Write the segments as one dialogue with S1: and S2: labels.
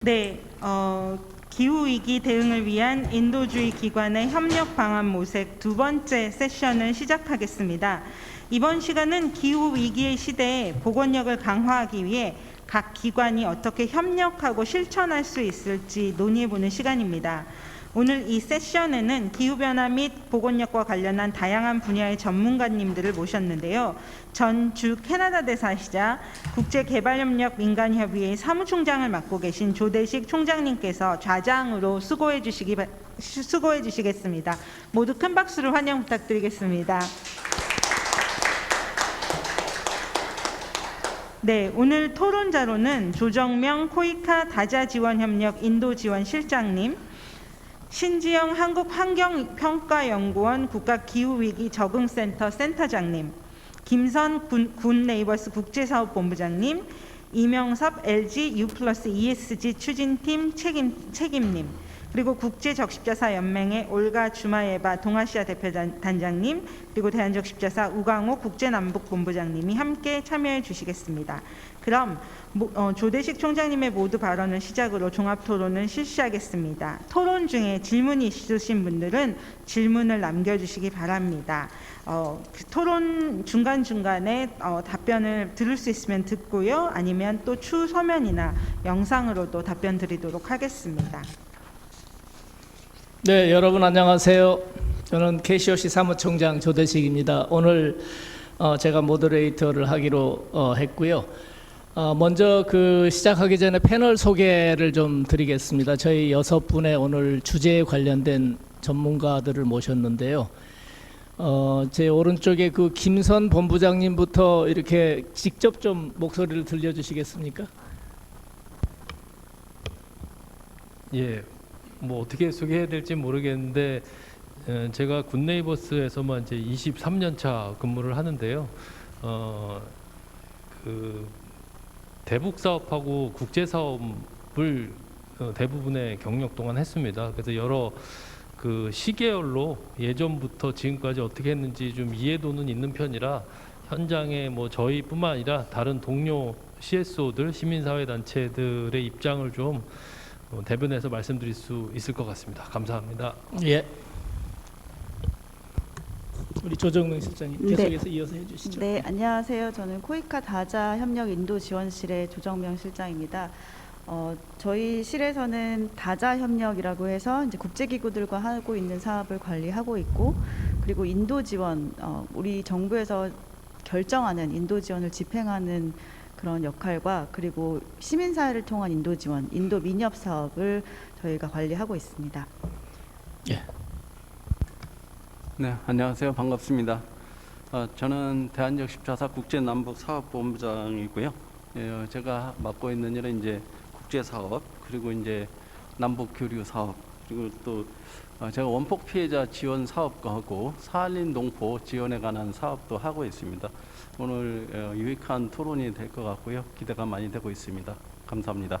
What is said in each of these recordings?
S1: 네, 기후위기 대응을 위한 인도주의 기관의 협력 방안 모색 두 번째 세션을 시작하겠습니다. 이번 시간은 기후위기의 시대에 보건력을 강화하기 위해 각 기관이 어떻게 협력하고 실천할 수 있을지 논의해보는 시간입니다. 오늘 이 세션에는 기후변화 및 보건력과 관련한 다양한 분야의 전문가님들을 모셨는데요. 전 주 캐나다 대사이자 국제개발협력 민간협의회 사무총장을 맡고 계신 조대식 총장님께서 좌장으로 수고해 주시겠습니다. 모두 큰 박수로 환영 부탁드리겠습니다. 네, 오늘 토론자로는 조정명 코이카 다자지원협력 인도지원실장님, 신지영 한국환경평가연구원 국가기후위기 적응센터 센터장님, 김선 군 네이버스 국제사업본부장님, 이명섭 LG U+ESG 추진팀 책임님, 그리고 국제적십자사연맹의 올가 주마예바 동아시아 대표단장님, 그리고 대한적십자사 우광호 국제남북본부장님이 함께 참여해 주시겠습니다. 그럼 조대식 총장님의 모두 발언을 시작으로 종합토론을 실시하겠습니다. 토론 중에 질문이 있으신 분들은 질문을 남겨주시기 바랍니다. 토론 중간중간에 답변을 들을 수 있으면 듣고요. 아니면 또 추후 서면이나 영상으로도 답변 드리도록 하겠습니다.
S2: 네, 여러분 안녕하세요. 저는 KCOC 사무총장 조대식입니다. 오늘 제가 모더레이터를 하기로 했고요. 먼저 시작하기 전에 패널 소개를 좀 드리겠습니다. 저희 6분의 오늘 주제에 관련된 전문가들을 모셨는데요. 제 오른쪽에 김선 본부장님부터 이렇게 직접 좀 목소리를 들려주시겠습니까?
S3: 예, 뭐 어떻게 소개해야 될지 모르겠는데 제가 굿네이버스에서만 이제 23년 차 근무를 하는데요. 대북 사업하고 국제 사업을 대부분의 경력 동안 했습니다. 그래서 여러 시계열로 예전부터 지금까지 어떻게 했는지 좀 이해도는 있는 편이라 현장에 뭐 저희뿐만 아니라 다른 동료 CSO들, 시민사회 단체들의 입장을 좀 대변해서 말씀드릴 수 있을 것 같습니다. 감사합니다.
S2: 예. 우리 조정명 실장님 계속해서 이어서 해주시죠.
S4: 네, 안녕하세요. 저는 코이카 다자 협력 인도 지원실의 조정명 실장입니다. 저희 실에서는 다자 협력이라고 해서 이제 국제기구들과 하고 있는 사업을 관리하고 있고, 그리고 인도 지원, 우리 정부에서 결정하는 인도 지원을 집행하는 그런 역할과, 그리고 시민사회를 통한 인도 지원, 인도 민협 사업을 저희가 관리하고 있습니다.
S2: 예.
S5: 네, 안녕하세요. 반갑습니다. 저는 대한적십자사 국제남북사업본부장이고요. 제가 맡고 있는 일은 이제 국제사업, 그리고 이제 남북교류 사업, 그리고 또 제가 원폭 피해자 지원 사업과 하고 사할린 농포 지원에 관한 사업도 하고 있습니다. 오늘 유익한 토론이 될 것 같고요. 기대가 많이 되고 있습니다. 감사합니다.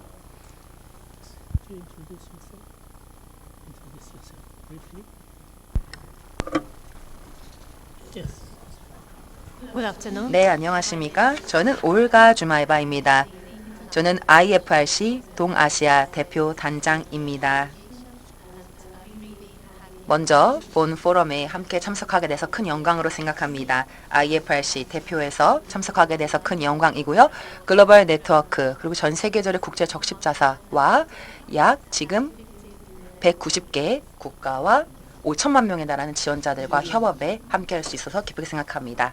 S6: 네, 안녕하십니까? 저는 올가 주마이바입니다. 저는 IFRC 동아시아 대표 단장입니다. 먼저 본 포럼에 함께 참석하게 돼서 큰 영광으로 생각합니다. IFRC 대표에서 참석하게 돼서 큰 영광이고요. 글로벌 네트워크 그리고 전 세계적인 국제 적십자사와 약 지금 190개 국가와 5천만 명에 달하는 지원자들과 협업에 함께할 수 있어서 기쁘게 생각합니다.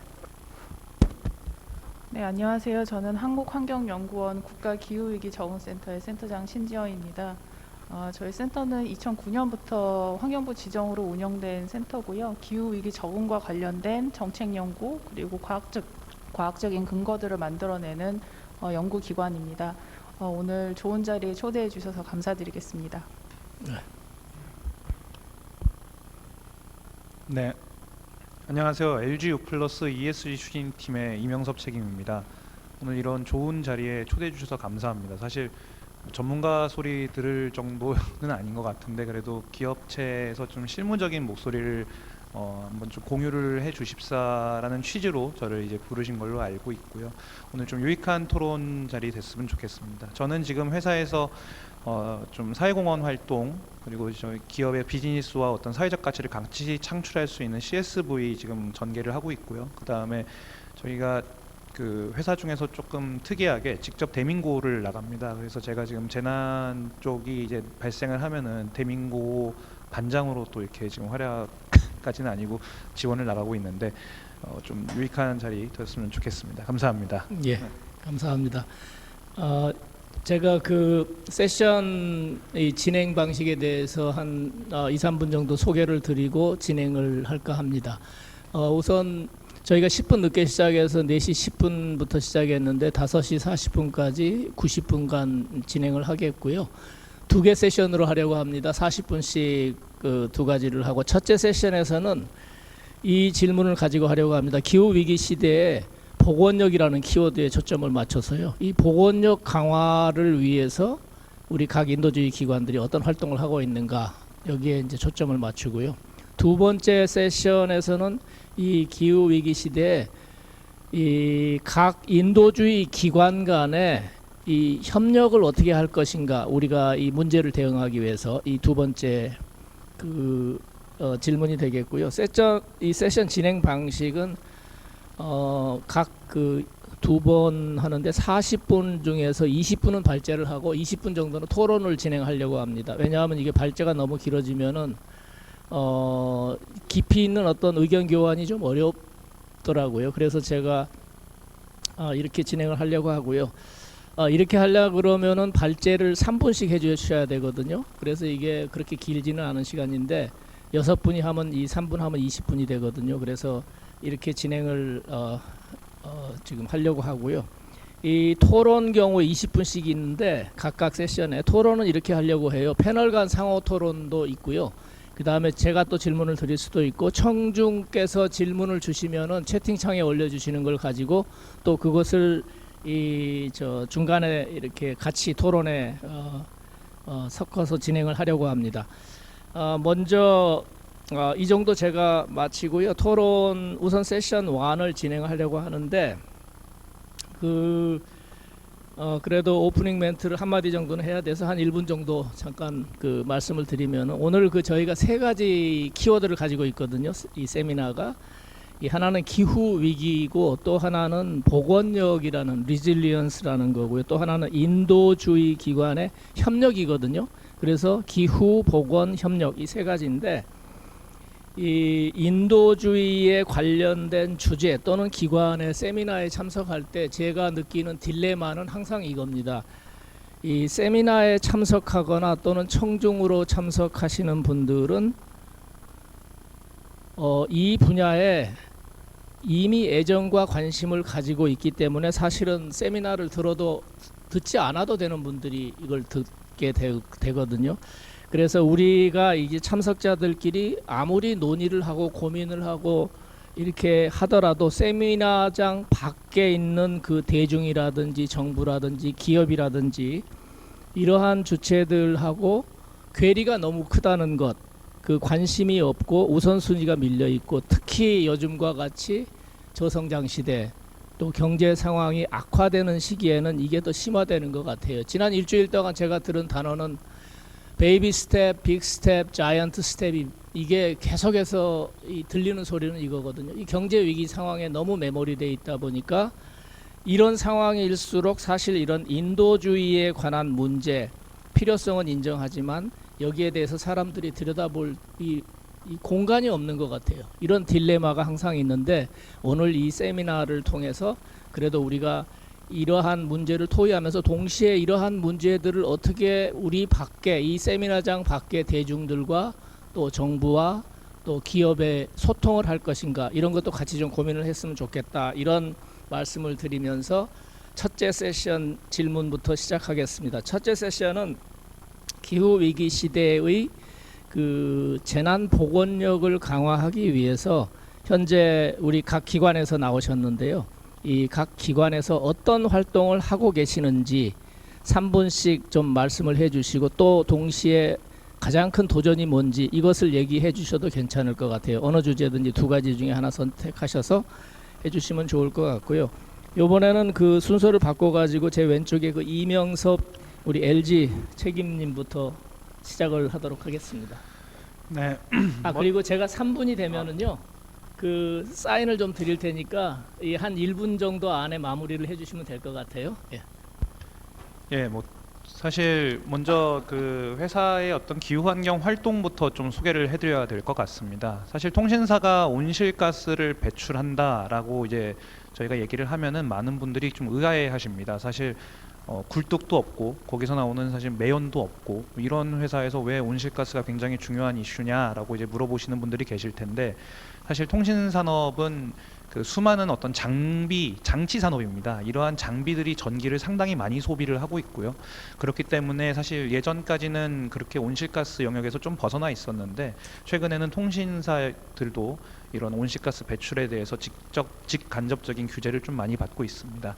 S7: 네, 안녕하세요. 저는 한국환경연구원 국가기후위기 적응센터의 센터장 신지영입니다. 저희 센터는 2009년부터 환경부 지정으로 운영된 센터고요. 기후위기 적응과 관련된 정책 연구 그리고 과학적인 근거들을 만들어내는 연구기관입니다. 오늘 좋은 자리에 초대해 주셔서 감사드리겠습니다.
S8: 네, 안녕하세요. LG U+ESG 추진팀의 이명섭 책임입니다. 오늘 이런 좋은 자리에 초대해 주셔서 감사합니다. 사실 전문가 소리 들을 정도는 아닌 것 같은데 그래도 기업체에서 좀 실무적인 목소리를 한번 좀 공유를 해 주십사라는 취지로 저를 이제 부르신 걸로 알고 있고요. 오늘 좀 유익한 토론 자리 됐으면 좋겠습니다. 저는 지금 회사에서 좀 사회공헌 활동 그리고 저희 기업의 비즈니스와 어떤 사회적 가치를 같이 창출할 수 있는 CSV 지금 전개를 하고 있고요. 그 다음에 저희가 그 회사 중에서 조금 특이하게 직접 대민고를 나갑니다. 그래서 제가 지금 재난 쪽이 이제 발생을 하면은 대민고 반장으로 또 이렇게 지금 활약까지는 아니고 지원을 나가고 있는데 좀 유익한 자리 되었으면 좋겠습니다. 감사합니다.
S2: 예, 감사합니다. 제가 그 세션 이 진행 방식에 대해서 한 2, 3분 정도 소개를 드리고 진행을 할까 합니다. 우선 저희가 10분 늦게 시작해서 4시 10분부터 시작했는데 5시 40분까지 90분간 진행을 하겠고요. 2개 세션으로 하려고 합니다. 40분씩 그 2가지를 하고 첫째 세션에서는 이 질문을 가지고 하려고 합니다. 기후위기 시대에 보건력이라는 키워드에 초점을 맞춰서요. 이 보건력 강화를 위해서 우리 각 인도주의 기관들이 어떤 활동을 하고 있는가 여기에 이제 초점을 맞추고요. 두 번째 세션에서는 이 기후위기 시대에 이 각 인도주의 기관 간에 이 협력을 어떻게 할 것인가 우리가 이 문제를 대응하기 위해서 이 두 번째 그 질문이 되겠고요. 이 세션 진행 방식은 각 그 2번 하는데 40분 중에서 20분은 발제를 하고 20분 정도는 토론을 진행하려고 합니다. 왜냐하면 이게 발제가 너무 길어지면은 깊이 있는 어떤 의견 교환이 좀 어렵더라고요. 그래서 제가 이렇게 진행을 하려고 하고요. 이렇게 하려고 그러면은 발제를 3분씩 해주셔야 되거든요. 그래서 이게 그렇게 길지는 않은 시간인데 6분이 하면 이 3분 하면 20분이 되거든요. 그래서 이렇게 진행을 지금 하려고 하고요. 이 토론 경우 20분씩 있는데 각각 세션에 토론은 이렇게 하려고 해요. 패널 간 상호 토론도 있고요. 그 다음에 제가 또 질문을 드릴 수도 있고 청중께서 질문을 주시면은 채팅창에 올려주시는 걸 가지고 또 그것을 중간에 이렇게 같이 토론에 섞어서 진행을 하려고 합니다. 먼저 이 정도 제가 마치고요. 토론 우선 세션 1을 진행하려고 하는데 그래도 오프닝 멘트를 한마디 정도는 해야 돼서 한 1분 정도 잠깐 그 말씀을 드리면 오늘 저희가 3가지 키워드를 가지고 있거든요. 이 세미나가 하나는 기후 위기이고 또 하나는 보건력이라는 리질리언스라는 거고요. 또 하나는 인도주의 기관의 협력이거든요. 그래서 기후, 보건, 협력 이 3가지인데 이 인도주의에 관련된 주제 또는 기관의 세미나에 참석할 때 제가 느끼는 딜레마는 항상 이겁니다. 이 세미나에 참석하거나 또는 청중으로 참석하시는 분들은 이 분야에 이미 애정과 관심을 가지고 있기 때문에 사실은 세미나를 들어도 듣지 않아도 되는 분들이 이걸 듣게 되거든요. 그래서 우리가 이제 참석자들끼리 아무리 논의를 하고 고민을 하고 이렇게 하더라도 세미나장 밖에 있는 그 대중이라든지 정부라든지 기업이라든지 이러한 주체들하고 괴리가 너무 크다는 것, 그 관심이 없고 우선순위가 밀려 있고 특히 요즘과 같이 저성장 시대 또 경제 상황이 악화되는 시기에는 이게 더 심화되는 것 같아요. 지난 일주일 동안 제가 들은 단어는 베이비 스텝, 빅 스텝, 자이언트 스텝이 이게 계속해서 들리는 소리는 이거거든요. 이 경제 위기 상황에 너무 매몰이돼 있다 보니까 이런 상황일수록 사실 이런 인도주의에 관한 문제 필요성은 인정하지만 여기에 대해서 사람들이 들여다볼 이 공간이 없는 것 같아요. 이런 딜레마가 항상 있는데 오늘 이 세미나를 통해서 그래도 우리가 이러한 문제를 토의하면서 동시에 이러한 문제들을 어떻게 우리 밖에 이 세미나장 밖에 대중들과 또 정부와 또 기업의 소통을 할 것인가 이런 것도 같이 좀 고민을 했으면 좋겠다 이런 말씀을 드리면서 첫째 세션 질문부터 시작하겠습니다. 첫째 세션은 기후위기 시대의 그 재난 보건력을 강화하기 위해서 현재 우리 각 기관에서 나오셨는데요. 이 각 기관에서 어떤 활동을 하고 계시는지 3분씩 좀 말씀을 해주시고 또 동시에 가장 큰 도전이 뭔지 이것을 얘기해 주셔도 괜찮을 것 같아요. 어느 주제든지 두 가지 중에 하나 선택하셔서 해주시면 좋을 것 같고요. 이번에는 그 순서를 바꿔가지고 제 왼쪽에 그 이명섭 우리 LG 책임님부터 시작을 하도록 하겠습니다.
S8: 네.
S2: 그리고 제가 3분이 되면은요 그 사인을 좀 드릴 테니까 이 한 1분 정도 안에 마무리를 해주시면 될 것 같아요. 예.
S8: 예, 뭐 사실 먼저 그 회사의 어떤 기후 환경 활동부터 좀 소개를 해드려야 될 것 같습니다. 사실 통신사가 온실가스를 배출한다라고 이제 저희가 얘기를 하면은 많은 분들이 좀 의아해하십니다. 사실 굴뚝도 없고 거기서 나오는 사실 매연도 없고 이런 회사에서 왜 온실가스가 굉장히 중요한 이슈냐라고 이제 물어보시는 분들이 계실 텐데, 사실 통신 산업은 그 수많은 어떤 장치 산업입니다. 이러한 장비들이 전기를 상당히 많이 소비를 하고 있고요. 그렇기 때문에 사실 예전까지는 그렇게 온실가스 영역에서 좀 벗어나 있었는데, 최근에는 통신사들도 이런 온실가스 배출에 대해서 직간접적인 규제를 좀 많이 받고 있습니다.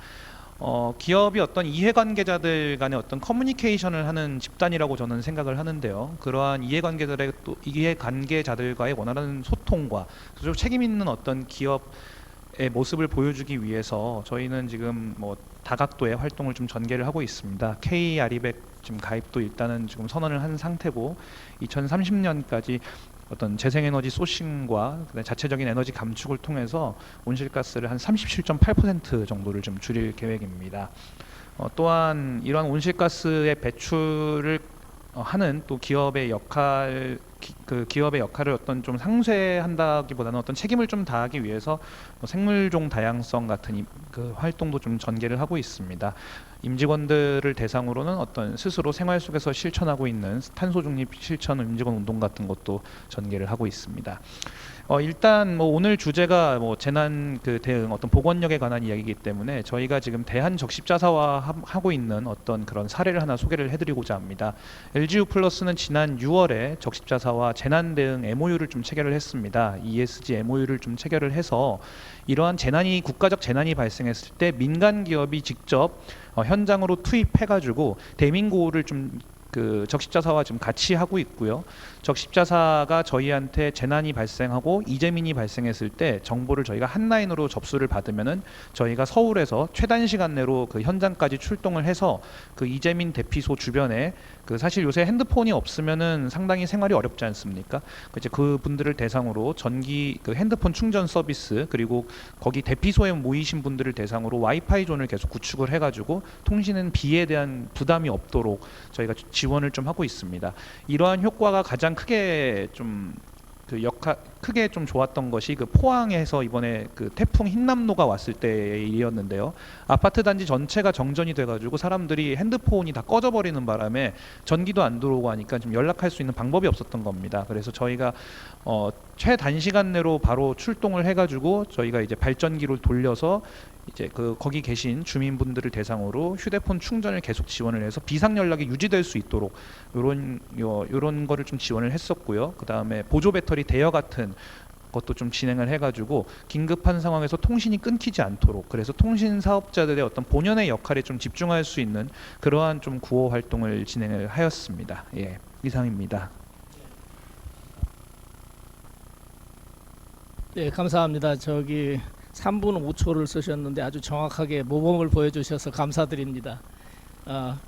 S8: 기업이 어떤 이해관계자들 간의 어떤 커뮤니케이션을 하는 집단이라고 저는 생각을 하는데요. 그러한 이해관계자들과의 원활한 소통과 좀 책임 있는 어떤 기업의 모습을 보여주기 위해서 저희는 지금 뭐 다각도의 활동을 좀 전개를 하고 있습니다. K-아리백 지금 가입도 일단은 지금 선언을 한 상태고, 2030년까지 어떤 재생에너지 소싱과 자체적인 에너지 감축을 통해서 온실가스를 한 37.8% 정도를 좀 줄일 계획입니다. 또한 이러한 온실가스의 배출을 하는 또 기업의 기업의 역할을 어떤 좀 상쇄한다기보다는 어떤 책임을 좀 다하기 위해서 생물종 다양성 같은 그 활동도 좀 전개를 하고 있습니다. 임직원들을 대상으로는 어떤 스스로 생활 속에서 실천하고 있는 탄소 중립 실천 임직원 운동 같은 것도 전개를 하고 있습니다. 일단 뭐 오늘 주제가 뭐 재난 그 대응 어떤 보건력에 관한 이야기이기 때문에 저희가 지금 대한 적십자사화 하고 있는 어떤 그런 사례를 하나 소개를 해드리고자 합니다. LGU 플러스는 지난 6월에 적십자사와 재난 대응 MOU를 좀 체결을 했습니다. ESG MOU를 좀 체결을 해서 이러한 국가적 재난이 발생했을 때 민간 기업이 직접 현장으로 투입해가지고 대민구호를 좀 그 적십자사와 지금 같이 하고 있고요. 적십자사가 저희한테 재난이 발생하고 이재민이 발생했을 때 정보를 저희가 한라인으로 접수를 받으면은 저희가 서울에서 최단 시간 내로 그 현장까지 출동을 해서 그 이재민 대피소 주변에 그 사실 요새 핸드폰이 없으면은 상당히 생활이 어렵지 않습니까? 이제 그 분들을 대상으로 그 핸드폰 충전 서비스, 그리고 거기 대피소에 모이신 분들을 대상으로 와이파이 존을 계속 구축을 해가지고 통신은 비에 대한 부담이 없도록 저희가 지원을 좀 하고 있습니다. 이러한 효과가 가장 크게 좀 크게 좀 좋았던 것이 그 포항에서 이번에 그 태풍 흰남노가 왔을 때의 일이었는데요. 아파트 단지 전체가 정전이 돼가지고 사람들이 핸드폰이 다 꺼져버리는 바람에 전기도 안 들어오고 하니까 좀 연락할 수 있는 방법이 없었던 겁니다. 그래서 저희가 최단시간 내로 바로 출동을 해가지고 저희가 이제 발전기로 돌려서 이제 거기 계신 주민분들을 대상으로 휴대폰 충전을 계속 지원을 해서 비상 연락이 유지될 수 있도록 요런 거를 좀 지원을 했었고요. 그 다음에 보조 배터리 대여 같은 것도 좀 진행을 해가지고 긴급한 상황에서 통신이 끊기지 않도록, 그래서 통신 사업자들의 어떤 본연의 역할에 좀 집중할 수 있는 그러한 좀 구호 활동을 진행을 하였습니다. 예, 이상입니다.
S2: 네, 감사합니다. 3분 5초를 쓰셨는데 아주 정확하게 모범을 보여주셔서 감사드립니다.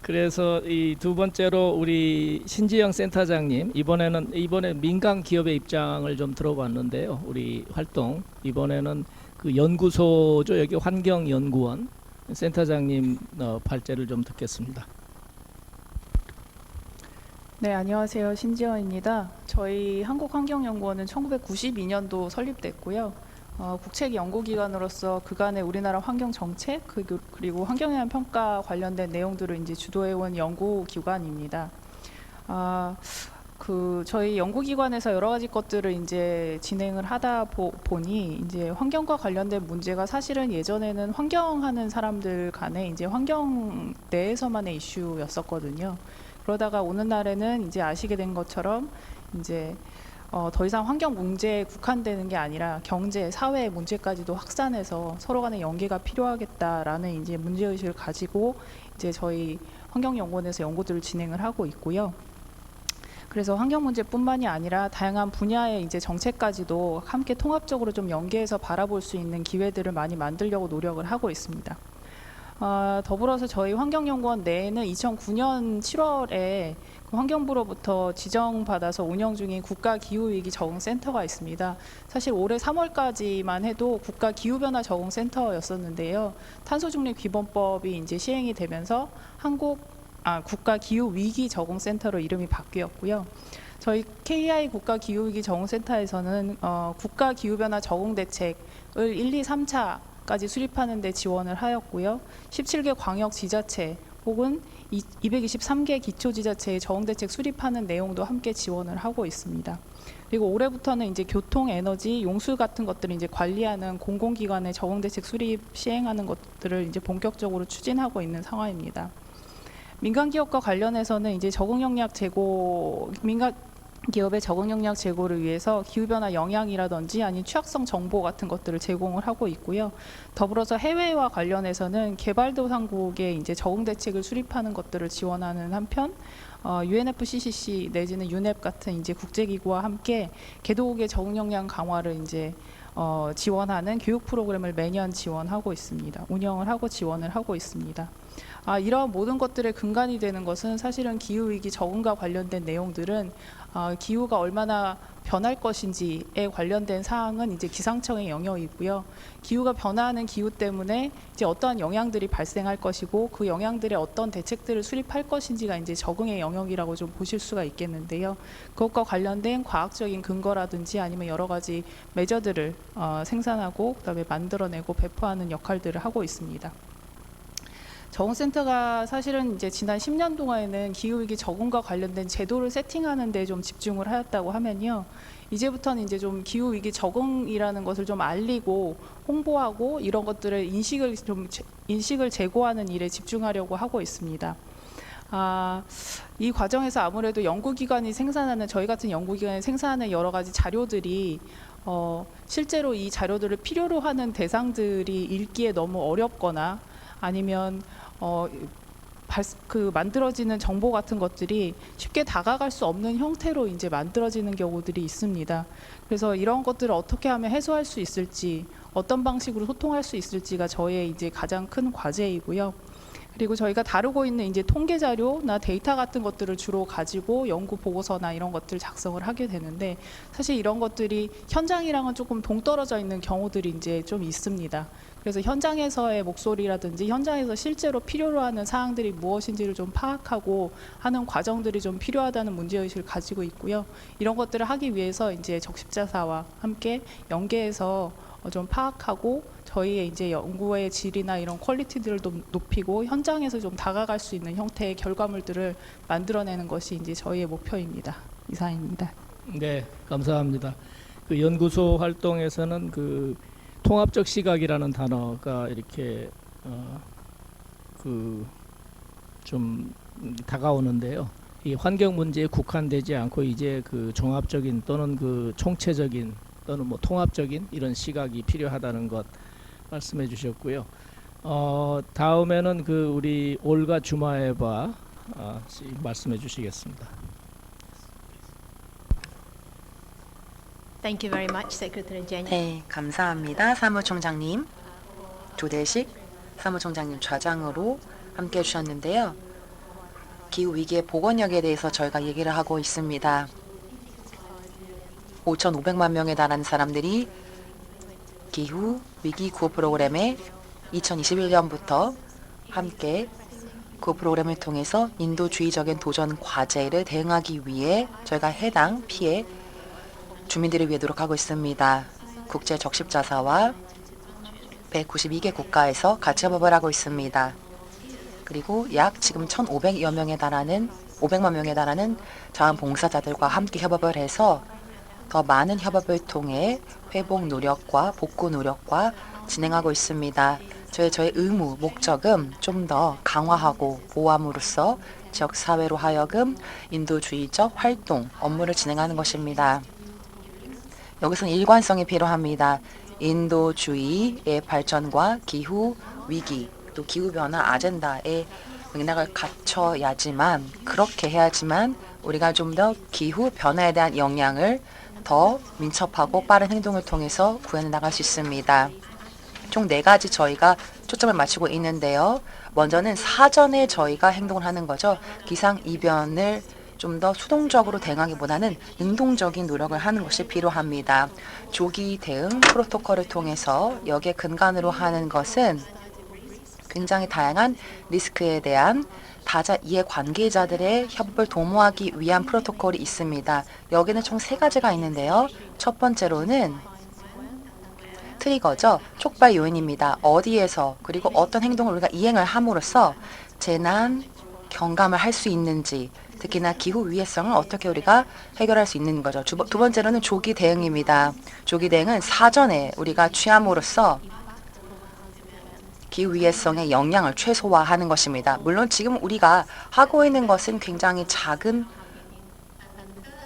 S2: 그래서 이 두 번째로 우리 신지영 센터장님, 이번에 민간 기업의 입장을 좀 들어봤는데요. 우리 활동 이번에는 그 연구소죠, 여기 환경연구원 센터장님 발제를 좀 듣겠습니다.
S7: 네, 안녕하세요. 신지연입니다. 저희 한국환경연구원은 1992년도 설립됐고요. 국책 연구기관으로서 그간의 우리나라 환경 정책 그리고 환경영향 평가 관련된 내용들을 이제 주도해온 연구기관입니다. 저희 연구기관에서 여러 가지 것들을 이제 진행을 하다 보니 이제 환경과 관련된 문제가 사실은 예전에는 환경하는 사람들 간에 이제 환경 내에서만의 이슈였었거든요. 그러다가 오늘날에는 이제 아시게 된 것처럼 이제 더 이상 환경 문제에 국한되는 게 아니라 경제, 사회 문제까지도 확산해서 서로 간의 연계가 필요하겠다라는 이제 문제의식을 가지고 이제 저희 환경연구원에서 연구들을 진행을 하고 있고요. 그래서 환경 문제뿐만이 아니라 다양한 분야의 이제 정책까지도 함께 통합적으로 좀 연계해서 바라볼 수 있는 기회들을 많이 만들려고 노력을 하고 있습니다. 더불어서 저희 환경연구원 내에는 2009년 7월에 환경부로부터 지정받아서 운영 중인 국가기후위기 적응센터가 있습니다. 사실 올해 3월까지만 해도 국가기후변화 적응센터였었는데요. 탄소중립기본법이 이제 시행이 되면서 국가기후위기 적응센터로 이름이 바뀌었고요. 저희 KI 국가기후위기 적응센터에서는 국가기후변화 적응대책을 1, 2, 3차까지 수립하는 데 지원을 하였고요. 17개 광역 지자체 혹은 223개 기초지자체의 적응대책 수립하는 내용도 함께 지원을 하고 있습니다. 그리고 올해부터는 이제 교통, 에너지, 용수 같은 것들을 이제 관리하는 공공기관의 적응대책 수립 시행하는 것들을 이제 본격적으로 추진하고 있는 상황입니다. 민간 기업과 관련해서는 이제 민간 기업의 적응 역량 제고를 위해서 기후변화 영향이라든지 아니면 취약성 정보 같은 것들을 제공을 하고 있고요. 더불어서 해외와 관련해서는 개발도상국의 이제 적응 대책을 수립하는 것들을 지원하는 한편, UNFCCC 내지는 UNEP 같은 이제 국제기구와 함께 개도국의 적응 역량 강화를 이제 지원하는 교육 프로그램을 매년 지원하고 있습니다. 운영을 하고 지원을 하고 있습니다. 이러한 모든 것들의 근간이 되는 것은 사실은 기후위기 적응과 관련된 내용들은 기후가 얼마나 변할 것인지에 관련된 사항은 이제 기상청의 영역이고요. 기후가 변화하는 기후 때문에 이제 어떠한 영향들이 발생할 것이고 그 영향들의 어떤 대책들을 수립할 것인지가 이제 적응의 영역이라고 좀 보실 수가 있겠는데요. 그것과 관련된 과학적인 근거라든지 아니면 여러 가지 매저들을 생산하고 그다음에 만들어내고 배포하는 역할들을 하고 있습니다. 적응센터가 사실은 이제 지난 10년 동안에는 기후위기 적응과 관련된 제도를 세팅하는 데 좀 집중을 하였다고 하면요. 이제부터는 이제 좀 기후위기 적응이라는 것을 좀 알리고 홍보하고 이런 것들을 인식을 제고하는 일에 집중하려고 하고 있습니다. 이 과정에서 아무래도 연구기관이 생산하는 저희 같은 연구기관이 생산하는 여러 가지 자료들이 실제로 이 자료들을 필요로 하는 대상들이 읽기에 너무 어렵거나 아니면 만들어지는 정보 같은 것들이 쉽게 다가갈 수 없는 형태로 이제 만들어지는 경우들이 있습니다. 그래서 이런 것들을 어떻게 하면 해소할 수 있을지, 어떤 방식으로 소통할 수 있을지가 저의 이제 가장 큰 과제이고요. 그리고 저희가 다루고 있는 이제 통계 자료나 데이터 같은 것들을 주로 가지고 연구 보고서나 이런 것들을 작성을 하게 되는데 사실 이런 것들이 현장이랑은 조금 동떨어져 있는 경우들이 이제 좀 있습니다. 그래서 현장에서의 목소리라든지 현장에서 실제로 필요로 하는 사항들이 무엇인지를 좀 파악하고 하는 과정들이 좀 필요하다는 문제의식을 가지고 있고요. 이런 것들을 하기 위해서 이제 적십자사와 함께 연계해서 좀 파악하고 저희의 이제 연구의 질이나 이런 퀄리티들을 좀 높이고 현장에서 좀 다가갈 수 있는 형태의 결과물들을 만들어내는 것이 이제 저희의 목표입니다. 이상입니다.
S2: 네, 감사합니다. 그 연구소 활동에서는 그 통합적 시각이라는 단어가 이렇게 좀 다가오는데요. 이 환경 문제에 국한되지 않고 이제 그 종합적인 또는 그 총체적인 또는 뭐 통합적인 이런 시각이 필요하다는 것 말씀해 주셨고요. 다음에는 그 우리 올가 주마에바 말씀해 주시겠습니다.
S9: Thank you very much, Secretary Jenny.
S6: 네, 감사합니다. 사무총장님. 조대식 사무총장님 좌장으로 함께 해주셨는데요. 기후위기의 복원력에 대해서 저희가 얘기를 하고 있습니다. 5,500만 명에 달하는 사람들이 기후위기 구호 프로그램에 2021년부터 함께 그 프로그램을 통해서 인도주의적인 도전 과제를 대응하기 위해 저희가 해당 피해 주민들을 위해 노력하고 있습니다. 국제 적십자사와 192개 국가에서 같이 협업을 하고 있습니다. 그리고 약 지금 1,500여 명에 달하는 500만 명에 달하는 자원봉사자들과 함께 협업을 해서 더 많은 협업을 통해 회복 노력과 복구 노력과 진행하고 있습니다. 저의 의무, 목적은 좀 더 강화하고 보호함으로써 지역사회로 하여금 인도주의적 활동, 업무를 진행하는 것입니다. 여기서는 일관성이 필요합니다. 인도주의의 발전과 기후 위기, 또 기후변화 아젠다의 맥락을 갖춰야지만, 그렇게 해야지만 우리가 좀 더 기후 변화에 대한 영향을 더 민첩하고 빠른 행동을 통해서 구현해 나갈 수 있습니다. 총 4가지 저희가 초점을 맞추고 있는데요. 먼저는 사전에 저희가 행동을 하는 거죠. 기상 이변을 좀 더 수동적으로 대응하기보다는 능동적인 노력을 하는 것이 필요합니다. 조기 대응 프로토콜을 통해서 여기에 근간으로 하는 것은 굉장히 다양한 리스크에 대한 다자 이해 관계자들의 협업을 도모하기 위한 프로토콜이 있습니다. 여기는 총 3가지가 있는데요. 첫 번째로는 트리거죠. 촉발 요인입니다. 어디에서 그리고 어떤 행동을 우리가 이행을 함으로써 재난 경감을 할 수 있는지, 특히나 기후 위해성을 어떻게 우리가 해결할 수 있는 거죠. 두 번째로는 조기 대응입니다. 조기 대응은 사전에 우리가 취함으로써 기후 위해성의 영향을 최소화하는 것입니다. 물론 지금 우리가 하고 있는 것은 굉장히 작은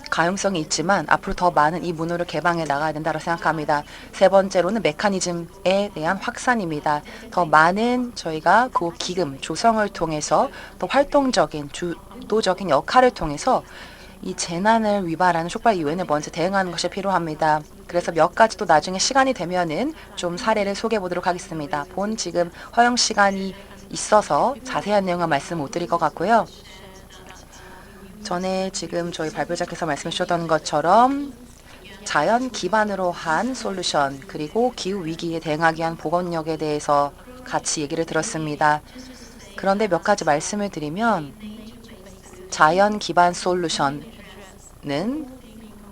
S6: 가용성이 있지만 앞으로 더 많은 이 문호를 개방해 나가야 된다고 생각합니다. 세 번째로는 메커니즘에 대한 확산입니다. 더 많은 저희가 그 기금 조성을 통해서 더 활동적인 주도적인 역할을 통해서 이 재난을 위발하는 촉발 요인을 먼저 대응하는 것이 필요합니다. 그래서 몇 가지 또 나중에 시간이 되면은 좀 사례를 소개해 보도록 하겠습니다. 본 지금 허용 시간이 있어서 자세한 내용은 말씀 못 드릴 것 같고요. 전에 지금 저희 발표자께서 말씀해 주셨던 것처럼 자연 기반으로 한 솔루션 그리고 기후 위기에 대응하기 위한 보건력에 대해서 같이 얘기를 들었습니다. 그런데 몇 가지 말씀을 드리면 자연 기반 솔루션은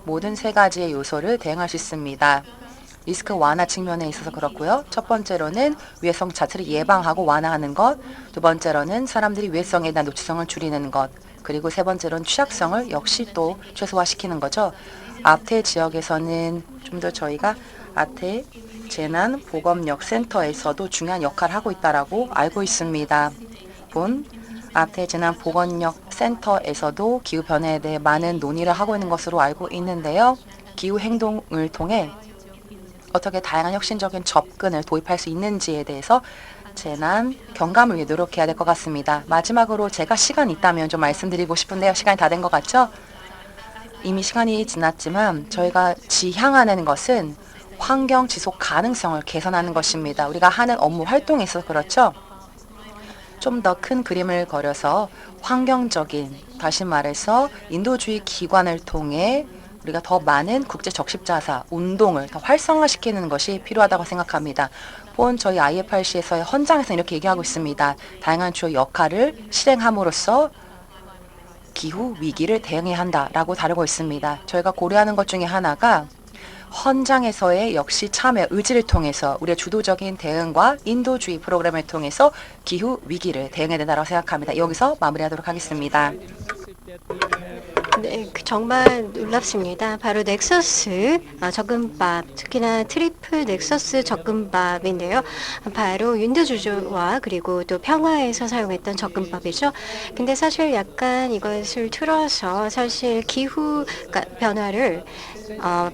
S6: 모든 3가지의 요소를 대응할 수 있습니다. 리스크 완화 측면에 있어서 그렇고요. 첫 번째로는 위해성 자체를 예방하고 완화하는 것, 두 번째로는 사람들이 위해성에 대한 노출성을 줄이는 것, 그리고 세 번째로는 취약성을 역시 또 최소화시키는 거죠. 앞태 지역에서는 좀 더 저희가 앞태 재난 보건력 센터에서도 중요한 역할을 하고 있다라고 알고 있습니다. 본 앞태 재난 보건력 센터에서도 기후 변화에 대해 많은 논의를 하고 있는 것으로 알고 있는데요. 기후 행동을 통해 어떻게 다양한 혁신적인 접근을 도입할 수 있는지에 대해서 재난 경감을 위해 노력해야 될 것 같습니다. 마지막으로 제가 시간이 있다면 좀 말씀드리고 싶은데요. 시간이 다 된 것 같죠? 이미 시간이 지났지만 저희가 지향하는 것은 환경 지속 가능성을 개선하는 것입니다. 우리가 하는 업무 활동에 있어서 그렇죠. 좀 더 큰 그림을 그려서 환경적인, 다시 말해서 인도주의 기관을 통해 우리가 더 많은 국제 적십자사 운동을 더 활성화시키는 것이 필요하다고 생각합니다. 본 저희 IFRC에서의 헌장에서 이렇게 얘기하고 있습니다. 다양한 주요 역할을 실행함으로써 기후 위기를 대응해야 한다라고 다루고 있습니다. 저희가 고려하는 것 중에 하나가 헌장에서의 역시 참여 의지를 통해서 우리의 주도적인 대응과 인도주의 프로그램을 통해서 기후 위기를 대응해야 된다고 생각합니다. 여기서 마무리하도록 하겠습니다.
S9: 네, 정말 놀랍습니다. 바로 넥서스 접근법, 특히나 트리플 넥서스 접근법인데요. 바로 윈드주조와 그리고 또 평화에서 사용했던 접근법이죠. 근데 사실 약간 이것을 틀어서 사실 기후 변화를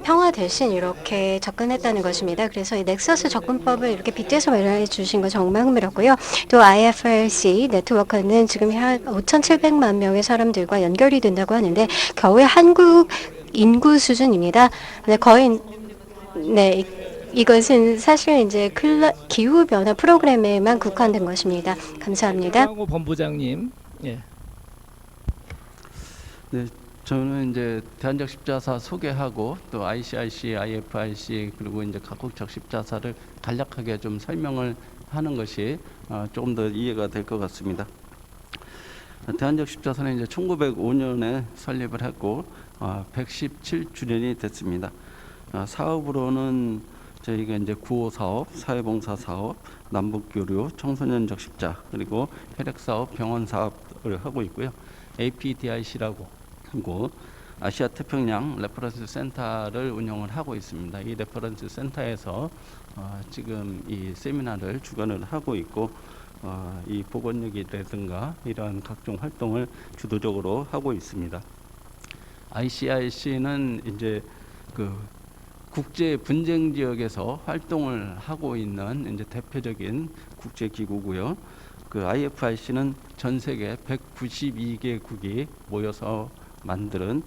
S9: 평화 대신 이렇게 접근했다는 것입니다. 그래서 이 넥서스 접근법을 이렇게 빗대서 마련해 주신 거 정말 흥미롭고요. 또 IFRC 네트워크는 지금 한 5,700만 명의 사람들과 연결이 된다고 하는데 겨우의 한국 인구 수준입니다. 네, 거의 네. 이것은 사실 이제 기후 변화 프로그램에만 국한된 것입니다. 감사합니다.
S2: 황우 본부장님. 예.
S5: 네, 저는 이제 대한적십자사 소개하고 또 ICRC, IFRC 그리고 이제 각국 적십자사를 간략하게 좀 설명을 하는 것이 조금 더 이해가 될 것 같습니다. 대한적십자사는 이제 1905년에 설립을 했고 117주년이 됐습니다. 사업으로는 저희가 이제 구호 사업, 사회봉사 사업, 남북교류, 청소년 적십자 그리고 혈액 사업, 병원 사업을 하고 있고요. APDIC라고 하고 아시아 태평양 레퍼런스 센터를 운영을 하고 있습니다. 이 레퍼런스 센터에서 지금 이 세미나를 주관을 하고 있고 이 보건력이라든가 이러한 각종 활동을 주도적으로 하고 있습니다. ICRC는 이제 그 국제 분쟁 지역에서 활동을 하고 있는 이제 대표적인 국제 기구고요. 그 IFRC는 전 세계 192개국이 모여서 만드는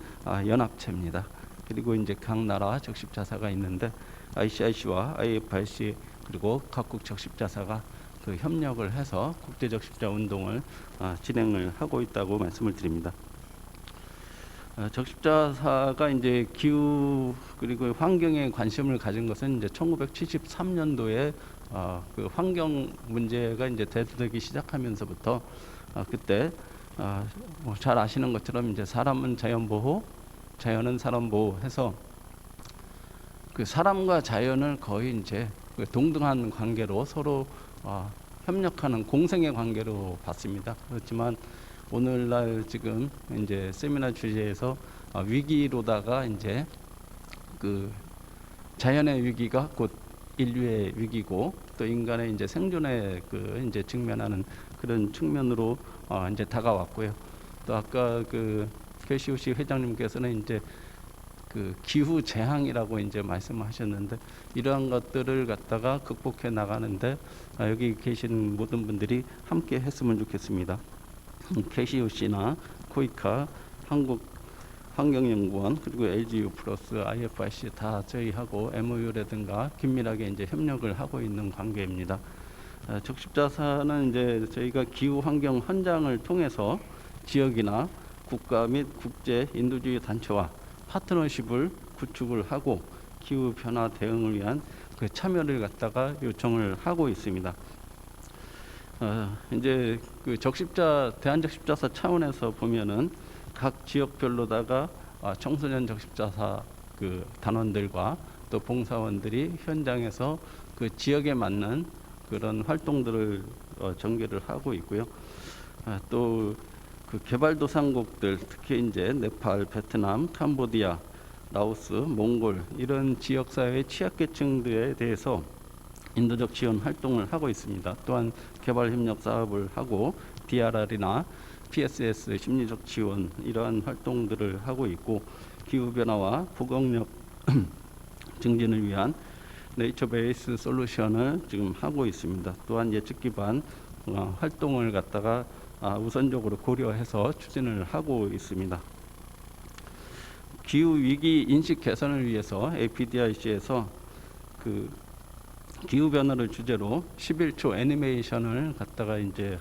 S5: 연합체입니다. 그리고 이제 각 나라 적십자사가 있는데 ICIC와 IFRC 그리고 각국 적십자사가 그 협력을 해서 국제 적십자 운동을 진행을 하고 있다고 말씀을 드립니다. 적십자사가 이제 기후 그리고 환경에 관심을 가진 것은 이제 1973년도에 그 환경 문제가 이제 대두되기 시작하면서부터 그때 뭐 잘 아시는 것처럼 이제 사람은 자연 보호, 자연은 사람 보호해서 그 사람과 자연을 거의 이제 그 동등한 관계로 서로 협력하는 공생의 관계로 봤습니다. 그렇지만 오늘날 지금 이제 세미나 주제에서 위기로다가 이제 그 자연의 위기가 곧 인류의 위기고 또 인간의 이제 생존에 그 이제 직면하는 그런 측면으로 이제 다가왔고요. 또 아까 그 캐시우시 회장님께서는 이제 그 기후 재앙이라고 이제 말씀하셨는데 이러한 것들을 갖다가 극복해 나가는데 여기 계신 모든 분들이 함께 했으면 좋겠습니다. 캐시우시나 코이카, 한국 환경연구원 그리고 LGU 플러스 IFRC 다 저희하고 MOU라든가 긴밀하게 이제 협력을 하고 있는 관계입니다. 적십자사는 이제 저희가 기후 환경 헌장을 통해서 지역이나 국가 및 국제 인도주의 단체와 파트너십을 구축을 하고 기후 변화 대응을 위한 그 참여를 갖다가 요청을 하고 있습니다. 이제 그 대한적십자사 차원에서 보면은 각 지역별로다가 청소년 적십자사 그 단원들과 또 봉사원들이 현장에서 그 지역에 맞는 그런 활동들을 전개를 하고 있고요. 또 그 개발도상국들 특히 이제 네팔, 베트남, 캄보디아, 라오스, 몽골 이런 지역사회의 취약계층들에 대해서 인도적 지원 활동을 하고 있습니다. 또한 개발협력 사업을 하고 DRR이나 PSS 심리적 지원 이러한 활동들을 하고 있고 기후변화와 부곡력 증진을 위한 네이처 베이스 솔루션을 지금 하고 있습니다. 또한 예측 기반 활동을 갖다가 우선적으로 고려해서 추진을 하고 있습니다. 기후 위기 인식 개선을 위해서 APDIC에서 그 기후 변화를 주제로 11초 애니메이션을 갖다가 이제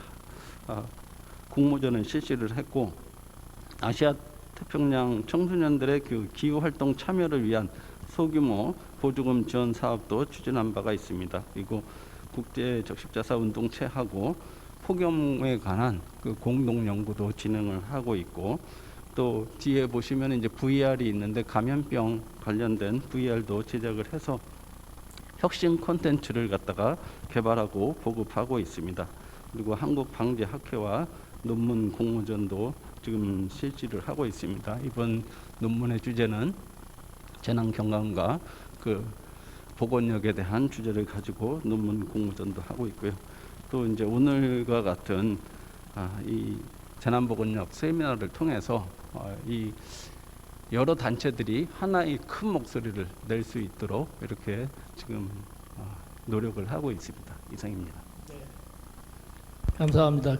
S5: 공모전을 실시를 했고 아시아 태평양 청소년들의 그 기후 활동 참여를 위한 소규모 보조금 지원 사업도 추진한 바가 있습니다. 그리고 국제 적십자사 운동체하고 폭염에 관한 그 공동 연구도 진행을 하고 있고 또 뒤에 보시면 이제 VR이 있는데 감염병 관련된 VR도 제작을 해서 혁신 콘텐츠를 갖다가 개발하고 보급하고 있습니다. 그리고 한국방재학회와 논문 공모전도 지금 실시를 하고 있습니다. 이번 논문의 주제는 재난경감과 그 보건력에 대한 주제를 가지고 논문 공모전도 하고 있고요. 또 이제 오늘과 같은 이 재난보건력 세미나를 통해서 이 여러 단체들이 하나의 큰 목소리를 낼 수 있도록 이렇게 지금 노력을 하고 있습니다. 이상입니다.
S2: 감사합니다.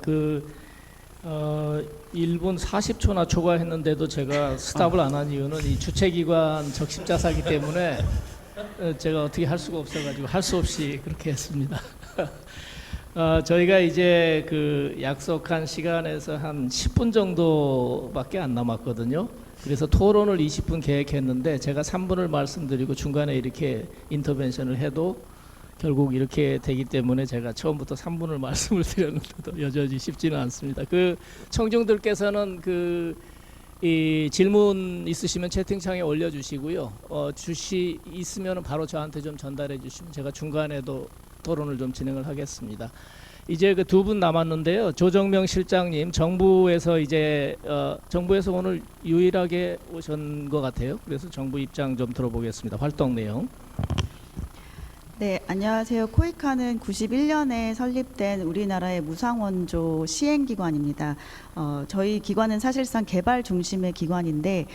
S2: 1분 40초나 초과했는데도 제가 스탑을 안 한 이유는 이 주최기관 적십자사기 때문에 제가 어떻게 할 수가 없어가지고 할 수 없이 그렇게 했습니다. 저희가 이제 그 약속한 시간에서 한 10분 정도밖에 안 남았거든요. 그래서 토론을 20분 계획했는데 제가 3분을 말씀드리고 중간에 이렇게 인터벤션을 해도 결국 이렇게 되기 때문에 제가 처음부터 3분을 말씀을 드렸는데도 여전히 쉽지는 않습니다. 그 청중들께서는 이 질문 있으시면 채팅창에 올려주시고요. 있으면 바로 저한테 좀 전달해 주시면 제가 중간에도 토론을 좀 진행을 하겠습니다. 이제 그 두 분 남았는데요. 조정명 실장님, 정부에서 오늘 유일하게 오신 것 같아요. 그래서 정부 입장 좀 들어보겠습니다. 활동 내용.
S4: 네, 안녕하세요. 코이카는 91년에 설립된 우리나라의 무상원조 시행기관입니다. 저희 기관은 사실상 개발 중심의 기관인데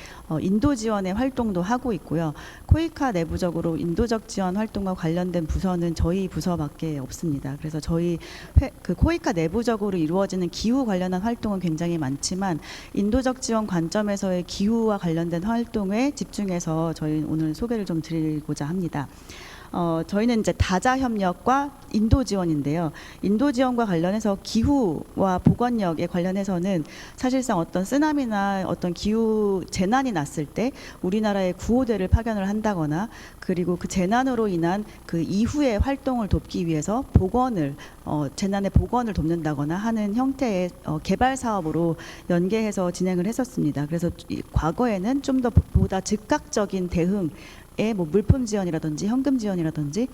S4: 인도 지원의 활동도 하고 있고요. 코이카 내부적으로 인도적 지원 활동과 관련된 부서는 저희 부서밖에 없습니다. 그래서 저희 그 코이카 내부적으로 이루어지는 기후 관련한 활동은 굉장히 많지만 인도적 지원 관점에서의 기후와 관련된 활동에 집중해서 저희 오늘 소개를 좀 드리고자 합니다. 저희는 이제 다자 협력과 인도 지원인데요. 인도 지원과 관련해서 기후와 보건력에 관련해서는 사실상 어떤 쓰나미나 어떤 기후 재난이 났을 때 우리나라에 구호대를 파견을 한다거나 그리고 그 재난으로 인한 그 이후의 활동을 돕기 위해서 재난의 복원을 돕는다거나 하는 형태의 개발 사업으로 연계해서 진행을 했었습니다. 그래서 과거에는 좀 더 보다 즉각적인 대응 뭐 물품 지원이라든지 현금 지원이라든지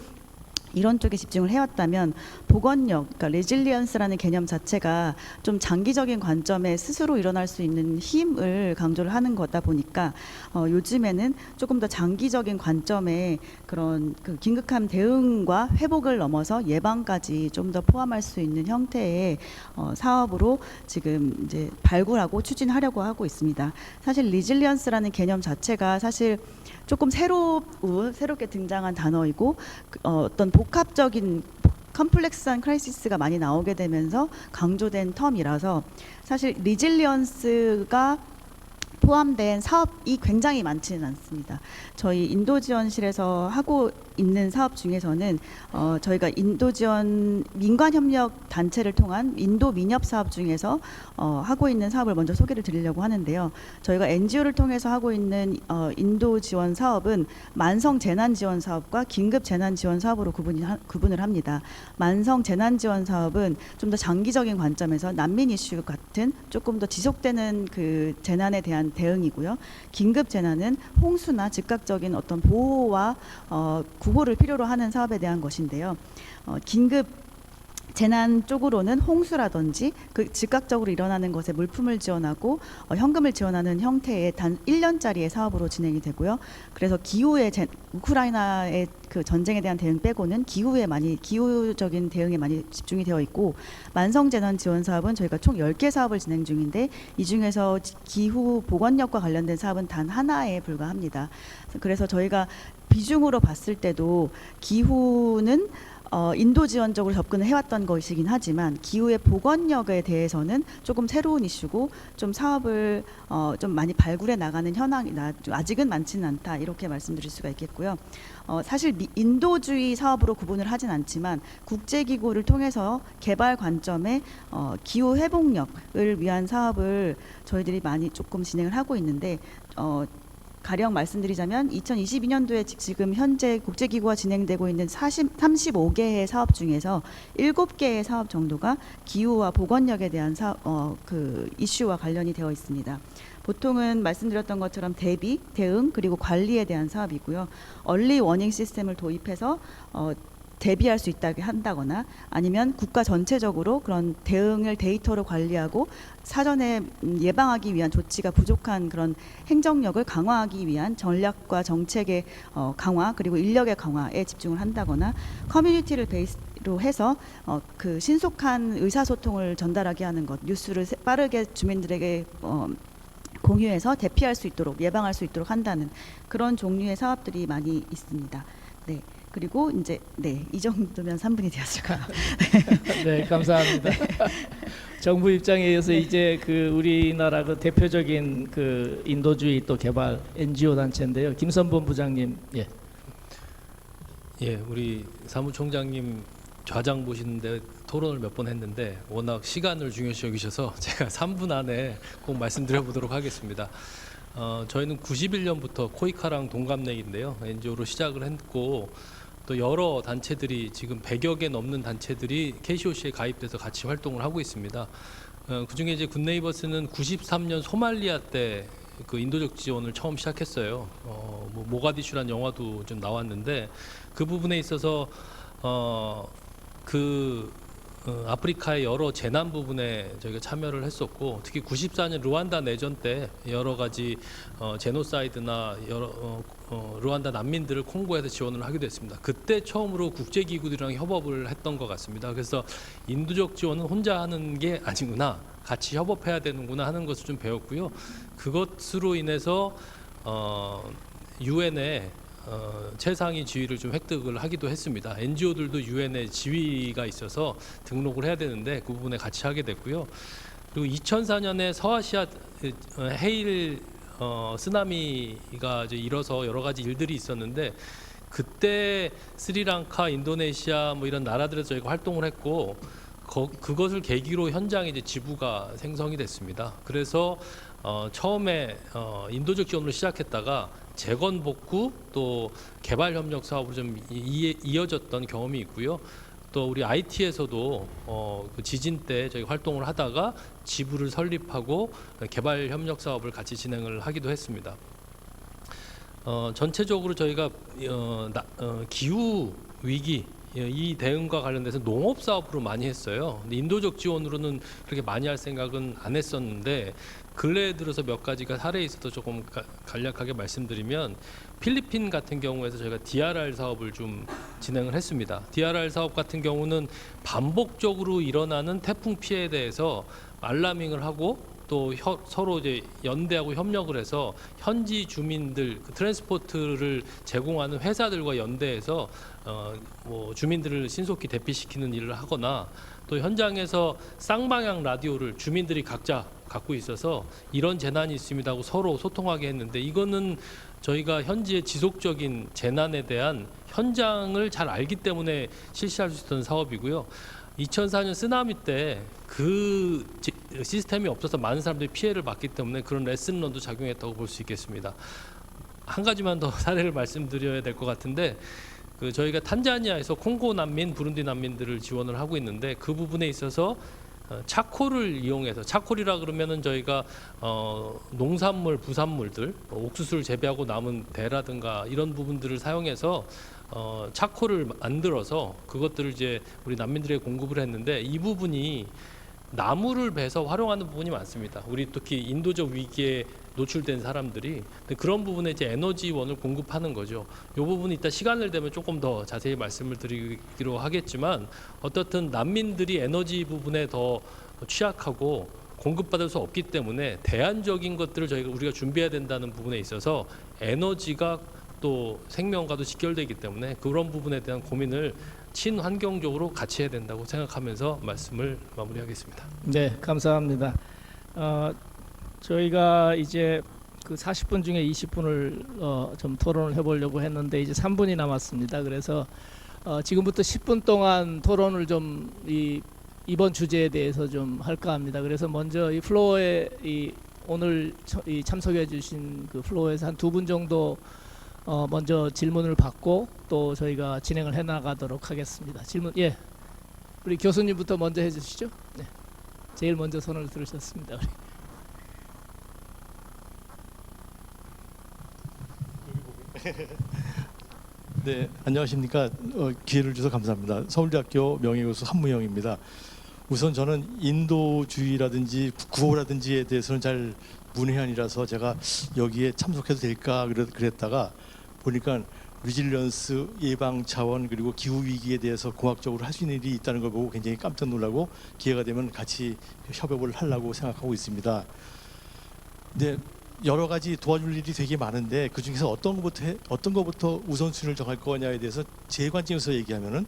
S4: 이런 쪽에 집중을 해왔다면 보건력, 그러니까 레질리언스라는 개념 자체가 좀 장기적인 관점에 스스로 일어날 수 있는 힘을 강조를 하는 거다 보니까 요즘에는 조금 더 장기적인 관점의 그런 그 긴급한 대응과 회복을 넘어서 예방까지 좀 더 포함할 수 있는 형태의 사업으로 지금 이제 발굴하고 추진하려고 하고 있습니다. 사실 레질리언스라는 개념 자체가 사실 조금 새롭게 등장한 단어이고 어떤 복합적인 컴플렉스한 크라이시스가 많이 나오게 되면서 강조된 텀이라서 사실 리질리언스가 포함된 사업이 굉장히 많지는 않습니다. 저희 인도지원실에서 하고 있는 사업 중에서는 저희가 인도지원 민관협력 단체를 통한 인도 민협 사업 중에서 하고 있는 사업을 먼저 소개를 드리려고 하는데요. 저희가 NGO를 통해서 하고 있는 인도지원 사업은 만성재난지원 사업과 긴급재난지원 사업으로 구분을 합니다. 만성재난지원 사업은 좀 더 장기적인 관점에서 난민 이슈 같은 조금 더 지속되는 그 재난에 대한 대응이고요. 긴급재난은 홍수나 즉각적인 어떤 보호와 구호를 필요로 하는 사업에 대한 것인데요. 긴급 재난 쪽으로는 홍수라든지 그 즉각적으로 일어나는 것에 물품을 지원하고 현금을 지원하는 형태의 단 1년짜리의 사업으로 진행이 되고요. 그래서 우크라이나의 그 전쟁에 대한 대응 빼고는 기후적인 대응에 많이 집중이 되어 있고 만성재난 지원 사업은 저희가 총 10개 사업을 진행 중인데 이 중에서 기후 보건력과 관련된 사업은 단 하나에 불과합니다. 그래서 저희가 비중으로 봤을 때도 기후는 인도 지원적으로 접근을 해왔던 것이긴 하지만 기후의 보건력에 대해서는 조금 새로운 이슈고 좀 사업을 좀 많이 발굴해 나가는 현황이 아직은 많지는 않다 이렇게 말씀드릴 수가 있겠고요. 사실 인도주의 사업으로 구분을 하진 않지만 국제기구를 통해서 개발 관점의 기후 회복력을 위한 사업을 저희들이 많이 조금 진행을 하고 있는데 가령 말씀드리자면 2022년도에 지금 현재 국제기구가 진행되고 있는 35개의 사업 중에서 7개의 사업 정도가 기후와 보건력에 대한 그 이슈와 관련이 되어 있습니다. 보통은 말씀드렸던 것처럼 대비, 대응, 그리고 관리에 대한 사업이고요. 얼리 워닝 시스템을 도입해서 대비할 수 있다게 한다거나 아니면 국가 전체적으로 그런 대응을 데이터로 관리하고 사전에 예방하기 위한 조치가 부족한 그런 행정력을 강화하기 위한 전략과 정책의 강화 그리고 인력의 강화에 집중을 한다거나 커뮤니티를 베이스로 해서 그 신속한 의사소통을 전달하게 하는 것, 뉴스를 빠르게 주민들에게 공유해서 대피할 수 있도록 예방할 수 있도록 한다는 그런 종류의 사업들이 많이 있습니다. 네. 그리고 이제 이 정도면 3분이 되었을까요?
S2: 네, 감사합니다. 정부 입장에 의해서 이제 그 우리나라 그 대표적인 그 인도주의 또 개발 NGO 단체인데요. 김선범 부장님,
S3: 예, 우리 사무총장님 좌장 보시는데 토론을 몇 번 했는데 워낙 시간을 중요시 여기셔서 제가 3분 안에 꼭 말씀드려 보도록 하겠습니다. 저희는 91년부터 코이카랑 동갑내기인데요. NGO로 시작을 했고 또 여러 단체들이 지금 100여 개 넘는 단체들이 KCOC에 가입돼서 같이 활동을 하고 있습니다. 그중에 이제 굿네이버스는 93년 소말리아 때 그 인도적 지원을 처음 시작했어요. 뭐 모가디슈란 영화도 좀 나왔는데 그 부분에 있어서 그 아프리카의 여러 재난 부분에 저희가 참여를 했었고, 특히 94년 루안다 내전 때 여러 가지 제노사이드나 여러 루안다 난민들을 콩고에서 지원을 하기도 했습니다. 그때 처음으로 국제기구들이랑 협업을 했던 것 같습니다. 그래서 인도적 지원은 혼자 하는 게 아니구나, 같이 협업해야 되는구나 하는 것을 좀 배웠고요. 그것으로 인해서 유엔에 최상위 지위를 좀 획득을 하기도 했습니다. NGO들도 유엔에 지위가 있어서 등록을 해야 되는데 그 부분에 같이 하게 됐고요. 그리고 2004년에 서아시아 해일 쓰나미가 이제 일어서 여러 가지 일들이 있었는데, 그때 스리랑카, 인도네시아 뭐 이런 나라들에서 저희가 활동을 했고, 그것을 계기로 현장에 이제 지부가 생성이 됐습니다. 그래서 처음에 인도적 지원으로 시작했다가 재건 복구 또 개발 협력 사업으로 좀 이어졌던 경험이 있고요. 또 우리 IT에서도 그 지진 때 저희 활동을 하다가 지부를 설립하고 개발 협력 사업을 같이 진행을 하기도 했습니다. 전체적으로 저희가 기후 위기 이 대응과 관련돼서 농업 사업으로 많이 했어요. 근데 인도적 지원으로는 그렇게 많이 할 생각은 안 했었는데, 근래에 들어서 몇 가지가 사례에 있어서 조금 간략하게 말씀드리면, 필리핀 같은 경우에서 저희가 DRR 사업을 좀 진행을 했습니다. DRR 사업 같은 경우는 반복적으로 일어나는 태풍 피해에 대해서 알라밍을 하고 또 서로 이제 연대하고 협력을 해서 현지 주민들, 그 트랜스포트를 제공하는 회사들과 연대해서 뭐 주민들을 신속히 대피시키는 일을 하거나, 또 현장에서 쌍방향 라디오를 주민들이 각자 갖고 있어서 이런 재난이 있습니다 하고 서로 소통하게 했는데, 이거는 저희가 현지의 지속적인 재난에 대한 현장을 잘 알기 때문에 실시할 수 있었던 사업이고요. 2004년 쓰나미 때 그 시스템이 없어서 많은 사람들이 피해를 봤기 때문에 그런 레슨런도 작용했다고 볼 수 있겠습니다. 한 가지만 더 사례를 말씀드려야 될 것 같은데, 저희가 탄자니아에서 콩고 난민, 부룬디 난민들을 지원을 하고 있는데, 그 부분에 있어서 차콜을 이용해서, 차콜이라 그러면은 저희가 농산물, 부산물들, 옥수수를 재배하고 남은 대라든가 이런 부분들을 사용해서 차콜을 만들어서 그것들을 이제 우리 난민들에게 공급을 했는데, 이 부분이 나무를 베서 활용하는 부분이 많습니다. 우리 특히 인도적 위기에 노출된 사람들이 그런 부분에 이제 에너지원을 공급하는 거죠. 이 부분은 이따 시간을 되면 조금 더 자세히 말씀을 드리기로 하겠지만, 어떻든 난민들이 에너지 부분에 더 취약하고 공급받을 수 없기 때문에 대안적인 것들을 우리가 준비해야 된다는 부분에 있어서 에너지가 또 생명과도 직결되기 때문에 그런 부분에 대한 고민을 친환경적으로 같이 해야 된다고 생각하면서 말씀을 마무리하겠습니다.
S2: 네, 감사합니다. 저희가 이제 그 40분 중에 20분을 좀 토론을 해보려고 했는데 이제 3분이 남았습니다. 그래서 지금부터 10분 동안 토론을 좀 이번 주제에 대해서 좀 할까 합니다. 그래서 먼저 이 플로어에 오늘 참석해주신 그 플로어에서 한 2분 정도 먼저 질문을 받고 또 저희가 진행을 해나가도록 하겠습니다. 질문, 예, 우리 교수님부터 먼저 해주시죠. 네, 제일 먼저 손을 들으셨습니다.
S10: 네, 안녕하십니까. 기회를 주셔서 감사합니다. 서울대학교 명예교수 한무영입니다. 우선 저는 인도주의라든지 구호라든지에 대해서는 잘 문외한이라서 제가 여기에 참석해도 될까 그랬다가 보니까 리질리언스 예방 차원 그리고 기후 위기에 대해서 공학적으로 할 수 있는 일이 있다는 걸 보고 굉장히 깜짝 놀라고 기회가 되면 같이 협업을 하려고 생각하고 있습니다. 네, 여러 가지 도와줄 일이 되게 많은데 그 중에서 어떤 것부터 우선순위를 정할 거냐에 대해서 제 관점에서 얘기하면은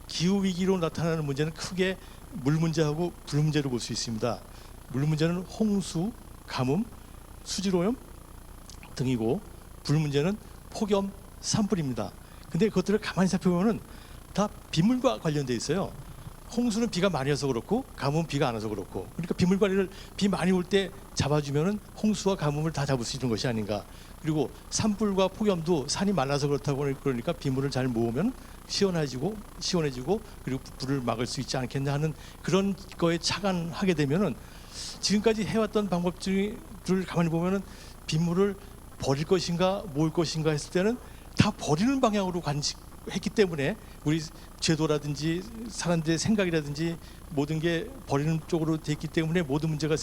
S10: 기후 위기로 나타나는 문제는 크게 물 문제하고 불 문제로 볼 수 있습니다. 물 문제는 홍수, 가뭄, 수질오염 등이고, 불 문제는 폭염, 산불입니다. 근데 그것들을 가만히 살펴보면은 다 빗물과 관련돼 있어요. 홍수는 비가 많이 와서 그렇고 가뭄은 비가 안 와서 그렇고, 그러니까 빗물 관리를 비 많이 올 때 잡아주면은 홍수와 가뭄을 다 잡을 수 있는 것이 아닌가. 그리고 산불과 폭염도 산이 말라서 그렇다고 그러니까 빗물을 잘 모으면 시원해지고 그리고 불을 막을 수 있지 않겠냐 하는 그런 거에 착안하게 되면은 지금까지 해왔던 방법들을 가만히 보면은 빗물을 버릴 것인가 모을 것인가 했을 때는 다 버리는 방향으로 했기 때문에 우리 제도라든지 사람들의 생각이라든지 모든 게 버리는 쪽으로 됐기 때문에 모든 문제가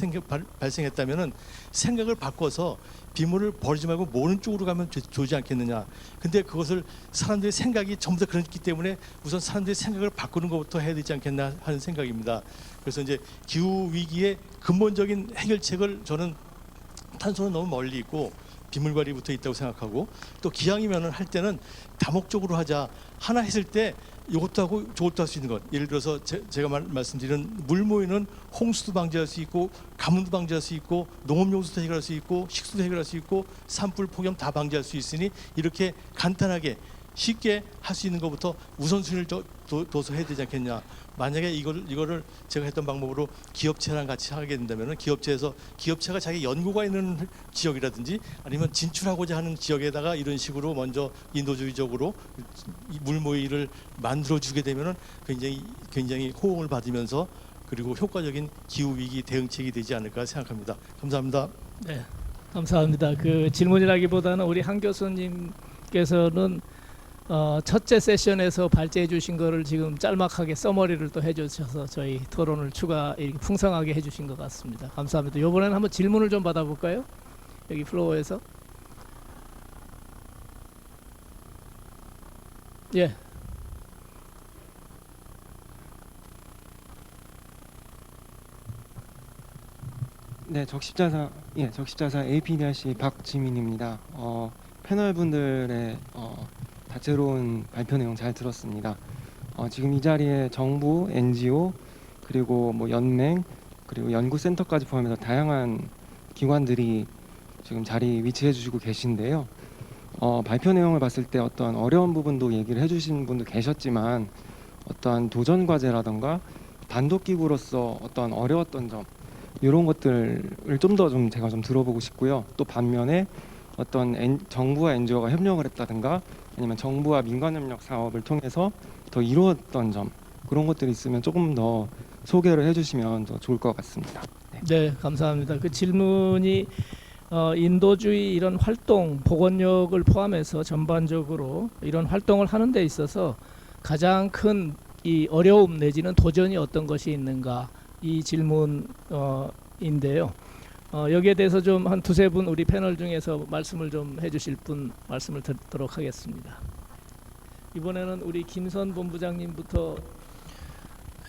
S10: 발생했다면은 생각을 바꿔서 빗물을 버리지 말고 모는 쪽으로 가면 좋지 않겠느냐. 근데 그것을 사람들의 생각이 전부 다 그렇기 때문에 우선 사람들의 생각을 바꾸는 것부터 해야 되지 않겠나 하는 생각입니다. 그래서 이제 기후 위기의 근본적인 해결책을 저는 탄소는 너무 멀리 있고 빗물 관리부터 있다고 생각하고, 또 기왕이면은 할 때는 다목적으로 하자. 하나 했을 때 이것도 하고 저것도 할 수 있는 것. 예를 들어서 제가 말씀드리는 물 모이는 홍수도 방지할 수 있고 가뭄도 방지할 수 있고 농업용수도 해결할 수 있고 식수도 해결할 수 있고 산불 폭염 다 방지할 수 있으니 이렇게 간단하게 쉽게 할 수 있는 것부터 우선순위를 둬서 해야 되지 않겠냐. 만약에 이거를 제가 했던 방법으로 기업체랑 같이 하게 된다면은 기업체가 자기 연구가 있는 지역이라든지 아니면 진출하고자 하는 지역에다가 이런 식으로 먼저 인도주의적으로 물모이를 만들어 주게 되면은 굉장히 호응을 받으면서 그리고 효과적인 기후 위기 대응책이 되지 않을까 생각합니다. 감사합니다.
S2: 네, 감사합니다. 그 질문이라기보다는 우리 한 교수님께서는 첫째 세션에서 발제해 주신 거를 지금 짤막하게 서머리를 또 해주셔서 저희 토론을 이렇게 풍성하게 해주신 것 같습니다. 감사합니다. 이번에는 한번 질문을 좀 받아볼까요? 여기 플로어에서. 예.
S11: 네, 적십자사 APDRC 박지민입니다. 패널 분들의 다채로운 발표 내용 잘 들었습니다. 지금 이 자리에 정부, NGO, 그리고 뭐 연맹, 그리고 연구센터까지 포함해서 다양한 기관들이 지금 자리 위치해 주시고 계신데요. 발표 내용을 봤을 때 어떤 어려운 부분도 얘기를 해주신 분도 계셨지만 어떠한 도전 과제라던가 단독 기구로서 어떤 어려웠던 점 이런 것들을 좀 더 제가 들어보고 싶고요. 또 반면에 어떤 정부와 NGO가 협력을 했다든가 아니면 정부와 민간 협력 사업을 통해서 더 이루었던 점 그런 것들이 있으면 조금 더 소개를 해주시면 더 좋을 것 같습니다.
S2: 네, 감사합니다. 그 질문이 인도주의 이런 활동, 복원력을 포함해서 전반적으로 이런 활동을 하는 데 있어서 가장 큰 이 어려움 내지는 도전이 어떤 것이 있는가 이 질문인데요. 여기에 대해서 좀 한 두세 분 우리 패널 중에서 말씀을 좀 해주실 분 말씀을 듣도록 하겠습니다. 이번에는 우리 김선 본부장님부터.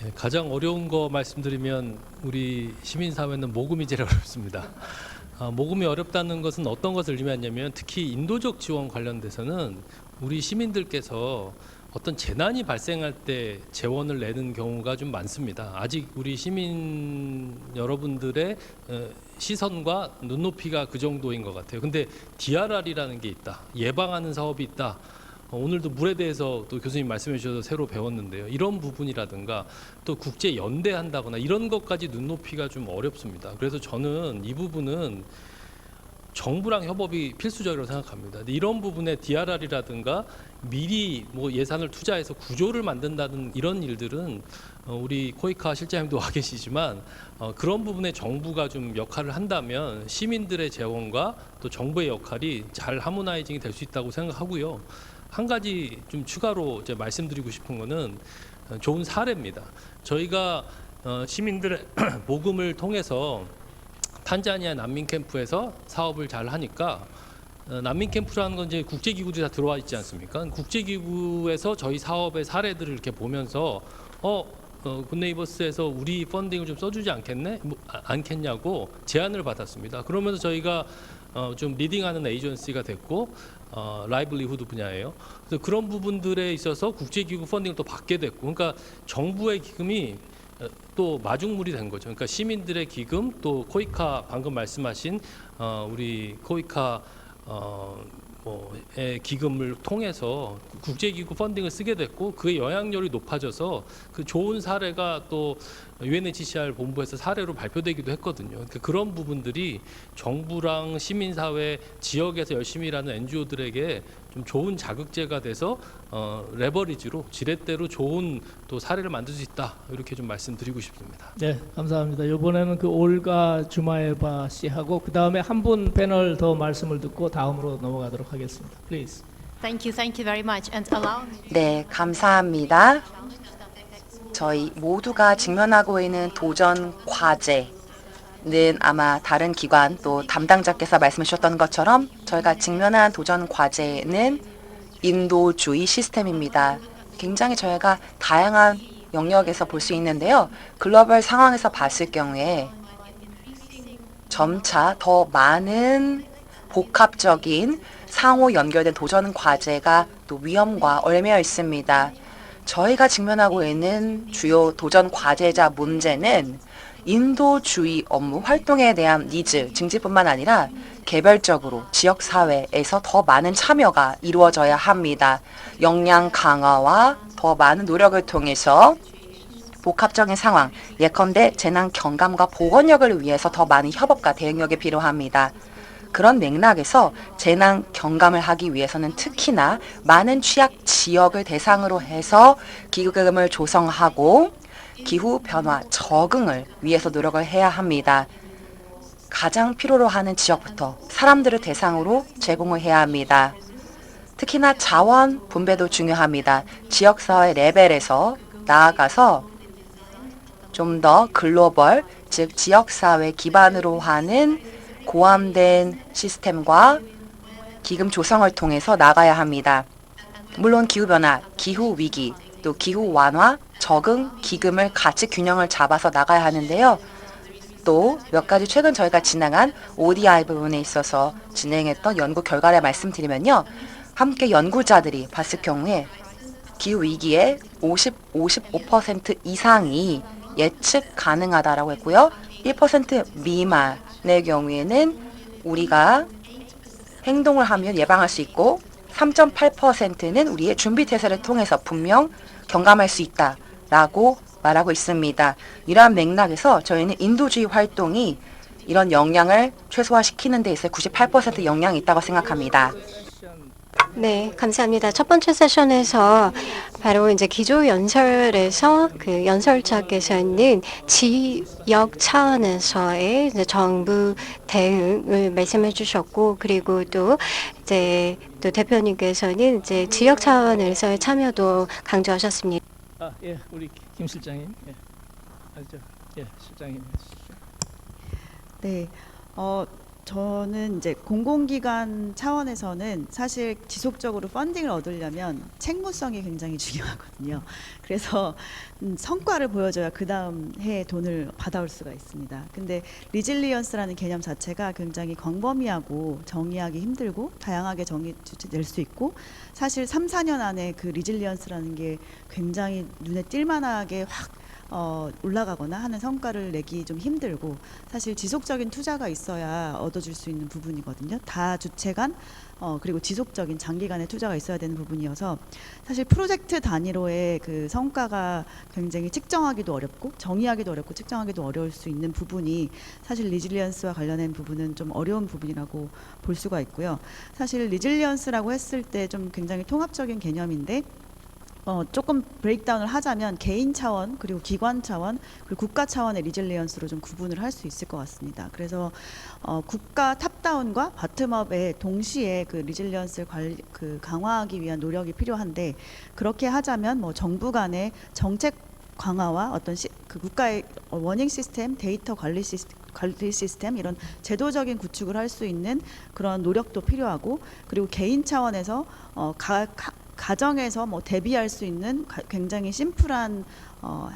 S3: 네, 가장 어려운 거 말씀드리면 우리 시민사회는 모금이 제일 어렵습니다. 모금이 어렵다는 것은 어떤 것을 의미하냐면 특히 인도적 지원 관련돼서는 우리 시민들께서 어떤 재난이 발생할 때 재원을 내는 경우가 좀 많습니다. 아직 우리 시민 여러분들의 시선과 눈높이가 그 정도인 것 같아요. 근데 DRR이라는 게 있다. 예방하는 사업이 있다. 오늘도 물에 대해서 또 교수님 말씀해 주셔서 새로 배웠는데요. 이런 부분이라든가 또 국제 연대한다거나 이런 것까지 눈높이가 좀 어렵습니다. 그래서 저는 이 부분은 정부랑 협업이 필수적이라고 생각합니다. 근데 이런 부분에 DRR이라든가 미리 뭐 예산을 투자해서 구조를 만든다는 이런 일들은 우리 코이카 실장님도 와 계시지만 그런 부분에 정부가 좀 역할을 한다면 시민들의 재원과 또 정부의 역할이 잘 하모나이징이 될 수 있다고 생각하고요. 한 가지 좀 추가로 이제 말씀드리고 싶은 거는 좋은 사례입니다. 저희가 시민들의 모금을 통해서 탄자니아 난민 캠프에서 사업을 잘 하니까 난민 캠프라는 건 이제 국제기구들이 다 들어와 있지 않습니까? 국제기구에서 저희 사업의 사례들을 이렇게 보면서 굿네이버스에서 우리 펀딩을 좀 써주지 않겠냐고 제안을 받았습니다. 그러면서 저희가 좀 리딩하는 에이전시가 됐고 라이블리후드 분야예요. 그래서 그런 부분들에 있어서 국제기구 펀딩을 또 받게 됐고, 그러니까 정부의 기금이 또 마중물이 된 거죠. 그러니까 시민들의 기금 또 코이카 방금 말씀하신 우리 코이카 의 기금을 통해서 국제기구 펀딩을 쓰게 됐고 그의 영향력이 높아져서 그 좋은 사례가 또 UNHCR 본부에서 사례로 발표되기도 했거든요. 그러니까 그런 부분들이 정부랑 시민사회 지역에서 열심히 일하는 NGO들에게 좀 좋은 자극제가 돼서 레버리지로 지렛대로 좋은 또 사례를 만들 수 있다 이렇게 좀 말씀드리고 싶습니다.
S2: 네, 감사합니다. 이번에는 그 올가 주마에바 씨하고 그 다음에 한 분 패널 더 말씀을 듣고 다음으로 넘어가도록 하겠습니다. Please.
S12: Thank you very much. And allow me.
S6: 네, 감사합니다. 저희 모두가 직면하고 있는 도전 과제는 아마 다른 기관 또 담당자께서 말씀해 주셨던 것처럼 저희가 직면한 도전 과제는 인도주의 시스템입니다. 굉장히 저희가 다양한 영역에서 볼 수 있는데요. 글로벌 상황에서 봤을 경우에 점차 더 많은 복합적인 상호 연결된 도전 과제가 또 위험과 얽매여 있습니다. 저희가 직면하고 있는 주요 도전 과제자 문제는 인도주의 업무 활동에 대한 니즈 증진뿐만 아니라 개별적으로 지역사회에서 더 많은 참여가 이루어져야 합니다. 역량 강화와 더 많은 노력을 통해서 복합적인 상황, 예컨대 재난 경감과 보건력을 위해서 더 많은 협업과 대응력이 필요합니다. 그런 맥락에서 재난 경감을 하기 위해서는 특히나 많은 취약 지역을 대상으로 해서 기금을 조성하고 기후 변화 적응을 위해서 노력을 해야 합니다. 가장 필요로 하는 지역부터 사람들을 대상으로 제공을 해야 합니다. 특히나 자원 분배도 중요합니다. 지역사회 레벨에서 나아가서 좀 더 글로벌, 즉 지역사회 기반으로 하는 고함된 시스템과 기금 조성을 통해서 나가야 합니다. 물론 기후변화, 기후위기, 또 기후 완화, 적응, 기금을 같이 균형을 잡아서 나가야 하는데요. 또 몇 가지 최근 저희가 진행한 ODI 부분에 있어서 진행했던 연구 결과를 말씀드리면요. 함께 연구자들이 봤을 경우에 기후위기의 55% 이상이 예측 가능하다라고 했고요. 1% 미만의 경우에는 우리가 행동을 하면 예방할 수 있고 3.8%는 우리의 준비 태세를 통해서 분명 경감할 수 있다라고 말하고 있습니다. 이러한 맥락에서 저희는 인도주의 활동이 이런 영향을 최소화시키는 데 있어 98% 영향이 있다고 생각합니다.
S9: 네, 감사합니다. 첫 번째 세션에서 바로 이제 기조 연설에서 그 연설자께서는 지역 차원에서의 이제 정부 대응을 말씀해 주셨고, 그리고 또 이제 또 대표님께서는 이제 지역 차원에서의 참여도 강조하셨습니다.
S2: 예, 우리 김 실장님. 예. 예, 실장님.
S4: 네, 저는 이제 공공기관 차원에서는 사실 지속적으로 펀딩을 얻으려면 책무성이 굉장히 중요하거든요. 그래서 성과를 보여줘야 그 다음 해에 돈을 받아올 수가 있습니다. 근데 리질리언스라는 개념 자체가 굉장히 광범위하고 정의하기 힘들고 다양하게 정의될 수 있고, 사실 3, 4년 안에 그 리질리언스라는 게 굉장히 눈에 띌만하게 확 올라가거나 하는 성과를 내기 좀 힘들고, 사실 지속적인 투자가 있어야 얻어질 수 있는 부분이거든요. 다 주체간 그리고 지속적인 장기간의 투자가 있어야 되는 부분이어서 사실 프로젝트 단위로의 그 성과가 굉장히 측정하기도 어렵고 정의하기도 어렵고 측정하기도 어려울 수 있는 부분이 사실 리질리언스와 관련된 부분은 좀 어려운 부분이라고 볼 수가 있고요. 사실 리질리언스라고 했을 때 좀 굉장히 통합적인 개념인데 조금 브레이크다운을 하자면 개인 차원, 그리고 기관 차원, 그리고 국가 차원의 리질리언스로 좀 구분을 할 수 있을 것 같습니다. 그래서 국가 탑다운과 바텀업에 동시에 그 리질리언스를 강화하기 위한 노력이 필요한데, 그렇게 하자면 뭐 정부 간의 정책 강화와 어떤 그 국가의 워닝 시스템, 데이터 관리 시스템 이런 제도적인 구축을 할 수 있는 그런 노력도 필요하고, 그리고 개인 차원에서 가정에서 뭐 대비할 수 있는 굉장히 심플한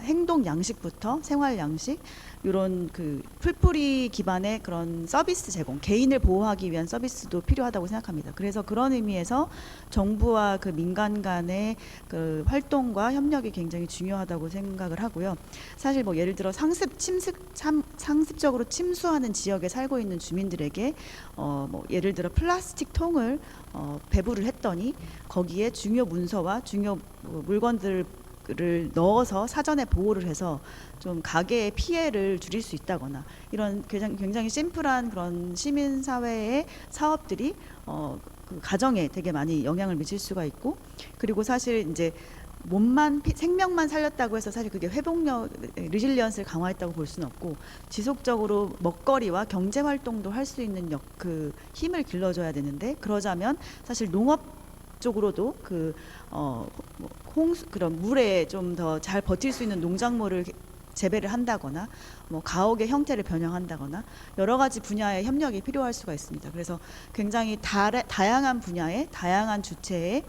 S4: 행동 양식부터 생활 양식, 이런 그 풀뿌리 기반의 그런 서비스 제공, 개인을 보호하기 위한 서비스도 필요하다고 생각합니다. 그래서 그런 의미에서 정부와 그 민간 간의 그 활동과 협력이 굉장히 중요하다고 생각을 하고요. 사실 뭐 예를 들어 상습적으로 침수하는 지역에 살고 있는 주민들에게 뭐 예를 들어 플라스틱 통을 배부를 했더니 거기에 중요 문서와 중요 물건들을 넣어서 사전에 보호를 해서 좀 가게의 피해를 줄일 수 있다거나, 이런 굉장히 심플한 그런 시민사회의 사업들이 그 가정에 되게 많이 영향을 미칠 수가 있고, 그리고 사실 이제 생명만 살렸다고 해서 사실 그게 회복력, 리질리언스를 강화했다고 볼 수는 없고, 지속적으로 먹거리와 경제 활동도 할 수 있는 그 힘을 길러줘야 되는데, 그러자면 사실 농업 쪽으로도 그런 물에 좀 더 잘 버틸 수 있는 농작물을 재배를 한다거나 뭐 가옥의 형태를 변형한다거나 여러 가지 분야의 협력이 필요할 수가 있습니다. 그래서 굉장히 다양한 분야의 다양한 주체의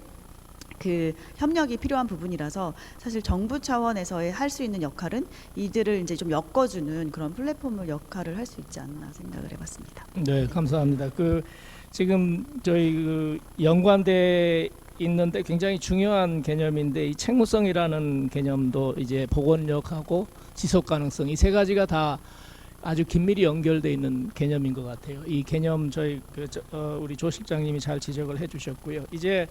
S4: 그 협력이 필요한 부분이라서 사실 정부 차원에서의 할 수 있는 역할은 이들을 이제 좀 엮어주는 그런 플랫폼을 역할을 할 수 있지 않나 생각을 해봤습니다.
S2: 네, 감사합니다. 지금 저희 연관돼 있는데 굉장히 중요한 개념인데 이 책무성이라는 개념도 이제 복원력하고 지속 가능성 이 세 가지가 다 아주 긴밀히 연결돼 있는 개념인 것 같아요. 이 개념 저희 우리 조 실장님이 잘 지적을 해주셨고요. 이제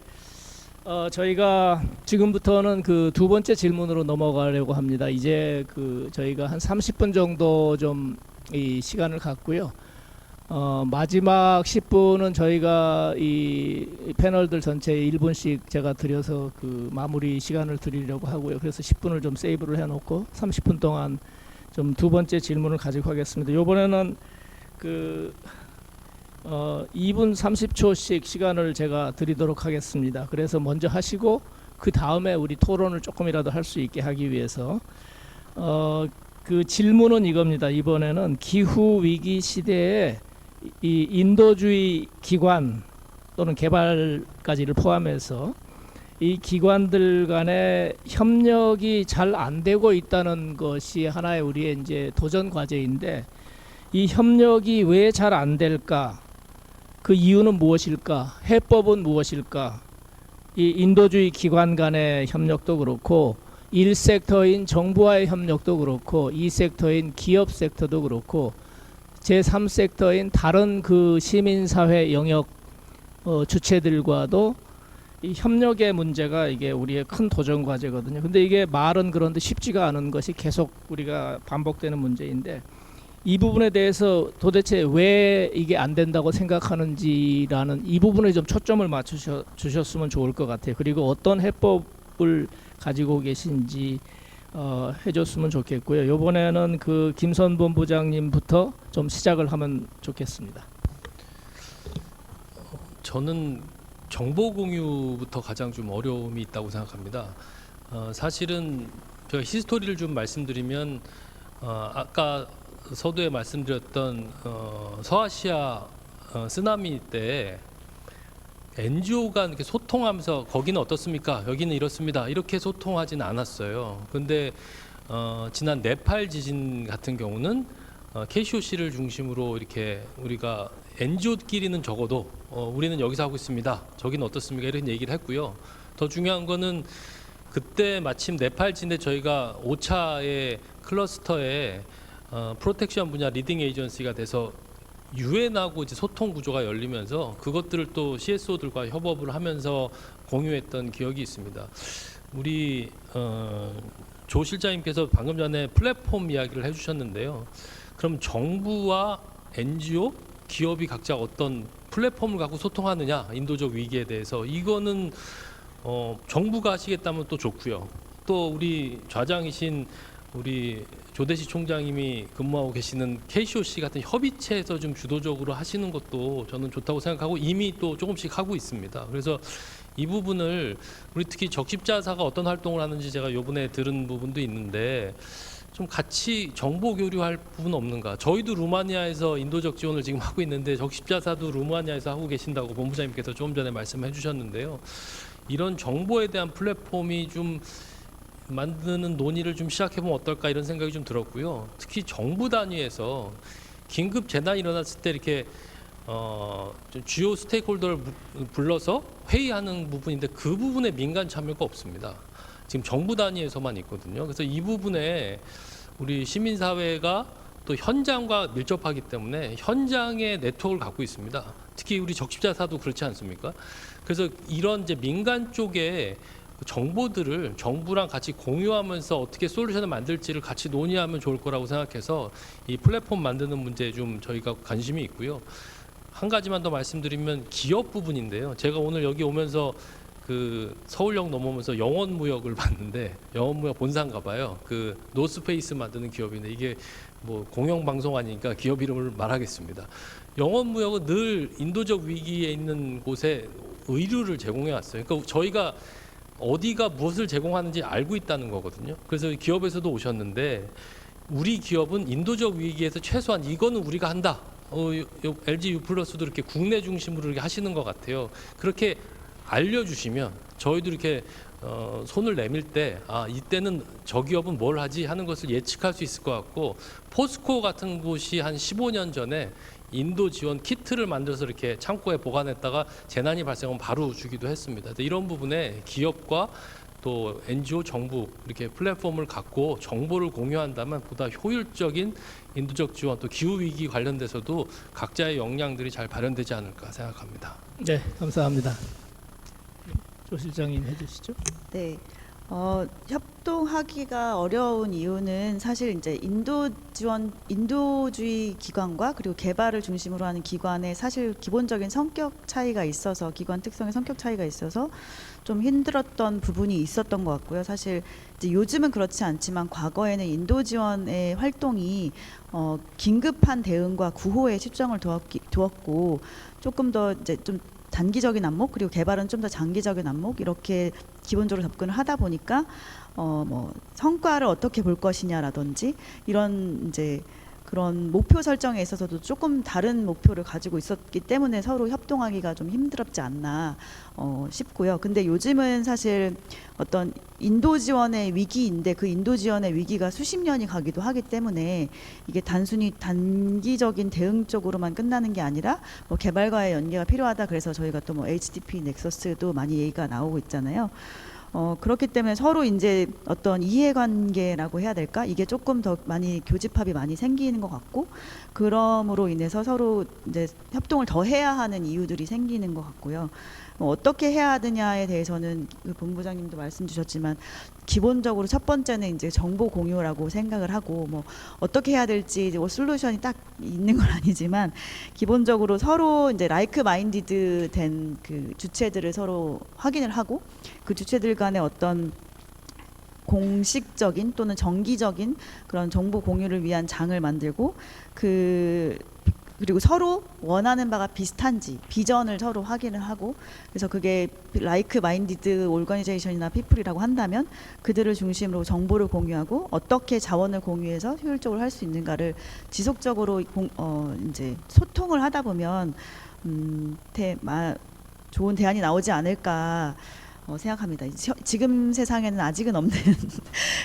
S2: 저희가 지금부터는 그 두 번째 질문으로 넘어가려고 합니다. 이제 저희가 한 30분 정도 좀 이 시간을 갖고요. 마지막 10분은 저희가 이 패널들 전체에 1분씩 제가 드려서 그 마무리 시간을 드리려고 하고요. 그래서 10분을 좀 세이브를 해놓고 30분 동안 좀 두 번째 질문을 가지고 하겠습니다. 이번에는 2분 30초씩 시간을 제가 드리도록 하겠습니다. 그래서 먼저 하시고 그 다음에 우리 토론을 조금이라도 할 수 있게 하기 위해서 그 질문은 이겁니다. 이번에는 기후 위기 시대에 이 인도주의 기관 또는 개발까지를 포함해서 이 기관들 간의 협력이 잘 안 되고 있다는 것이 하나의 우리의 이제 도전 과제인데 이 협력이 왜 잘 안 될까? 그 이유는 무엇일까? 해법은 무엇일까? 이 인도주의 기관 간의 협력도 그렇고 1섹터인 정부와의 협력도 그렇고 2섹터인 기업 섹터도 그렇고 제3섹터인 다른 그 시민사회 영역 주체들과도 이 협력의 문제가 이게 우리의 큰 도전 과제거든요. 근데 이게 말은 그런데 쉽지가 않은 것이 계속 우리가 반복되는 문제인데 이 부분에 대해서 도대체 왜 이게 안 된다고 생각하는지라는 이 부분에 좀 초점을 맞추셨으면 좋을 것 같아요. 그리고 어떤 해법을 가지고 계신지 해줬으면 좋겠고요. 이번에는 그 김선 본부장님부터 좀 시작을 하면 좋겠습니다.
S3: 저는 정보 공유부터 가장 좀 어려움이 있다고 생각합니다. 사실은 제가 히스토리를 좀 말씀드리면 아까 서두에 말씀드렸던 서아시아 쓰나미 때 NGO가 이렇게 소통하면서 거기는 어떻습니까? 여기는 이렇습니다. 이렇게 소통하지는 않았어요. 근데 지난 네팔 지진 같은 경우는 KCOC를 중심으로 이렇게 우리가 NGO끼리는 적어도 우리는 여기서 하고 있습니다. 저기는 어떻습니까? 이런 얘기를 했고요. 더 중요한 거는 그때 마침 네팔 지진에 저희가 오차의 클러스터에 프로텍션 분야 리딩 에이전시가 돼서 유엔하고 이제 소통 구조가 열리면서 그것들을 또 CSO들과 협업을 하면서 공유했던 기억이 있습니다. 우리 조 실장님께서 방금 전에 플랫폼 이야기를 해주셨는데요. 그럼 정부와 NGO, 기업이 각자 어떤 플랫폼을 갖고 소통하느냐, 인도적 위기에 대해서 이거는 정부가 하시겠다면 또 좋고요. 또 우리 좌장이신 우리 조대시 총장님이 근무하고 계시는 KCOC 같은 협의체에서 좀 주도적으로 하시는 것도 저는 좋다고 생각하고 이미 또 조금씩 하고 있습니다. 그래서 이 부분을 우리 특히 적십자사가 어떤 활동을 하는지 제가 요번에 들은 부분도 있는데 좀 같이 정보 교류할 부분 없는가? 저희도 루마니아에서 인도적 지원을 지금 하고 있는데 적십자사도 루마니아에서 하고 계신다고 본부장님께서 조금 전에 말씀해 주셨는데요. 이런 정보에 대한 플랫폼이 좀 만드는 논의를 좀 시작해보면 어떨까 이런 생각이 좀 들었고요. 특히 정부 단위에서 긴급 재난이 일어났을 때 이렇게 좀 주요 스테이크홀더를 불러서 회의하는 부분인데 그 부분에 민간 참여가 없습니다. 지금 정부 단위에서만 있거든요. 그래서 이 부분에 우리 시민사회가 또 현장과 밀접하기 때문에 현장의 네트워크를 갖고 있습니다. 특히 우리 적십자사도 그렇지 않습니까? 그래서 이런 이제 민간 쪽에 정보들을 정부랑 같이 공유하면서 어떻게 솔루션을 만들지를 같이 논의하면 좋을 거라고 생각해서 이 플랫폼 만드는 문제에 좀 저희가 관심이 있고요. 한 가지만 더 말씀드리면 기업 부분인데요. 제가 오늘 여기 오면서 그 서울역 넘어오면서 영원무역을 봤는데 영원무역 본사인가 봐요. 그 노스페이스 만드는 기업인데 이게 뭐 공영방송 아니니까 기업 이름을 말하겠습니다. 영원무역은 늘 인도적 위기에 있는 곳에 의류를 제공해 왔어요. 그러니까 저희가 어디가 무엇을 제공하는지 알고 있다는 거거든요. 그래서 기업에서도 오셨는데 우리 기업은 인도적 위기에서 최소한 이거는 우리가 한다. LG U+도 이렇게 국내 중심으로 이렇게 하시는 것 같아요. 그렇게 알려주시면 저희도 이렇게 손을 내밀 때 이때는 저 기업은 뭘 하지 하는 것을 예측할 수 있을 것 같고, 포스코 같은 곳이 한 15년 전에 인도 지원 키트를 만들어서 이렇게 창고에 보관했다가 재난이 발생하면 바로 주기도 했습니다. 이런 부분에 기업과 또 NGO, 정부 이렇게 플랫폼을 갖고 정보를 공유한다면 보다 효율적인 인도적 지원, 또 기후 위기 관련돼서도 각자의 역량들이 잘 발현되지 않을까 생각합니다.
S2: 네, 감사합니다. 조 실장님 해주시죠.
S4: 네. 협동하기가 어려운 이유는 사실 이제 인도주의 기관과 그리고 개발을 중심으로 하는 기관의 사실 기본적인 성격 차이가 있어서, 기관 특성의 성격 차이가 있어서 좀 힘들었던 부분이 있었던 것 같고요. 사실 이제 요즘은 그렇지 않지만 과거에는 인도 지원의 활동이 긴급한 대응과 구호에 초점을 두었고, 조금 더 이제 좀 단기적인 안목, 그리고 개발은 좀 더 장기적인 안목, 이렇게 기본적으로 접근을 하다 보니까 뭐 성과를 어떻게 볼 것이냐라든지 이런 이제 그런 목표 설정에 있어서도 조금 다른 목표를 가지고 있었기 때문에 서로 협동하기가 좀 힘들었지 않나 싶고요. 근데 요즘은 사실 어떤 인도 지원의 위기인데 그 인도 지원의 위기가 수십 년이 가기도 하기 때문에 이게 단순히 단기적인 대응 쪽으로만 끝나는 게 아니라 뭐 개발과의 연계가 필요하다. 그래서 저희가 또 뭐 HDP 넥서스도 많이 얘기가 나오고 있잖아요. 그렇기 때문에 서로 이제 어떤 이해관계라고 해야 될까? 이게 조금 더 많이 교집합이 많이 생기는 것 같고, 그럼으로 인해서 서로 이제 협동을 더 해야 하는 이유들이 생기는 것 같고요. 어떻게 해야 하느냐에 대해서는 그 본부장님도 말씀 주셨지만 기본적으로 첫 번째는 이제 정보 공유라고 생각을 하고, 뭐 어떻게 해야 될지 뭐 솔루션이 딱 있는 건 아니지만 기본적으로 서로 이제 라이크 마인디드 된 그 주체들을 서로 확인을 하고, 그 주체들 간의 어떤 공식적인 또는 정기적인 그런 정보 공유를 위한 장을 만들고, 그리고 서로 원하는 바가 비슷한지 비전을 서로 확인을 하고, 그래서 그게 라이크 마인디드 오르가니제이션이나 피플이라고 한다면 그들을 중심으로 정보를 공유하고 어떻게 자원을 공유해서 효율적으로 할 수 있는가를 지속적으로 이제 소통을 하다 보면 좋은 대안이 나오지 않을까 생각합니다. 지금 세상에는 아직은 없는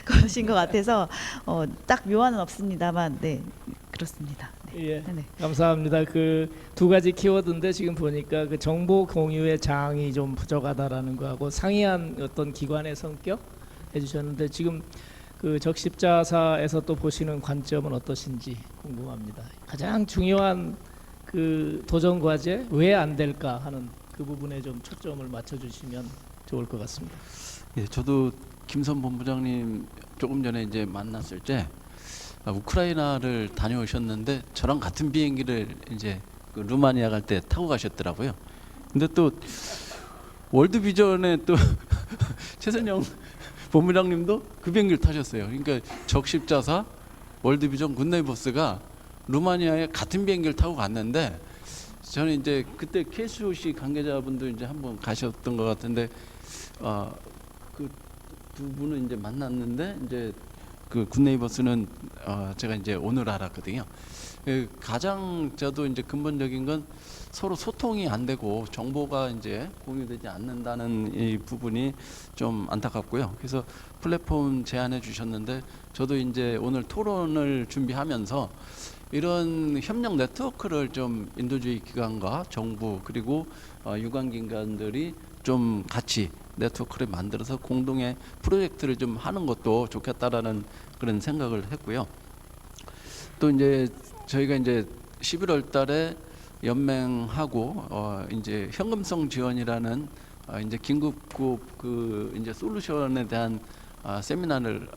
S4: 것인 것 같아서 딱 묘안은 없습니다만, 네, 그렇습니다.
S2: 예,
S4: 네.
S2: 감사합니다. 그 두 가지 키워드인데 지금 보니까 그 정보 공유의 장이 좀 부족하다라는 거하고 상이한 어떤 기관의 성격 해주셨는데, 지금 그 적십자사에서 또 보시는 관점은 어떠신지 궁금합니다. 가장 중요한 그 도전 과제 왜 안 될까 하는 그 부분에 좀 초점을 맞춰주시면 좋을 것 같습니다.
S5: 예, 저도 김선 본부장님 조금 전에 이제 만났을 때 우크라이나를 다녀오셨는데 저랑 같은 비행기를 이제 그 루마니아 갈 때 타고 가셨더라고요. 근데 또 월드비전에 또 최선영 본부장님도 그 비행기를 타셨어요. 그러니까 적십자사, 월드비전, 굿네이버스가 루마니아에 같은 비행기를 타고 갔는데, 저는 이제 그때 KCOC 관계자분도 이제 한번 가셨던 것 같은데, 그 두 분은 이제 만났는데, 이제 그 굿네이버스는 제가 이제 오늘 알았거든요. 가장 저도 이제 근본적인 건 서로 소통이 안 되고 정보가 이제 공유되지 않는다는 이 부분이 좀 안타깝고요. 그래서 플랫폼 제안해 주셨는데, 저도 이제 오늘 토론을 준비하면서 이런 협력 네트워크를 좀 인도주의 기관과 정부 그리고 유관기관들이 좀 같이 네트워크를 만들어서 공동의 프로젝트를 좀 하는 것도 좋겠다라는 그런 생각을 했고요. 또 이제 저희가 이제 11월 달에 연맹하고 이제 현금성 지원이라는 이제 긴급급 그 이제 솔루션에 대한 세미나를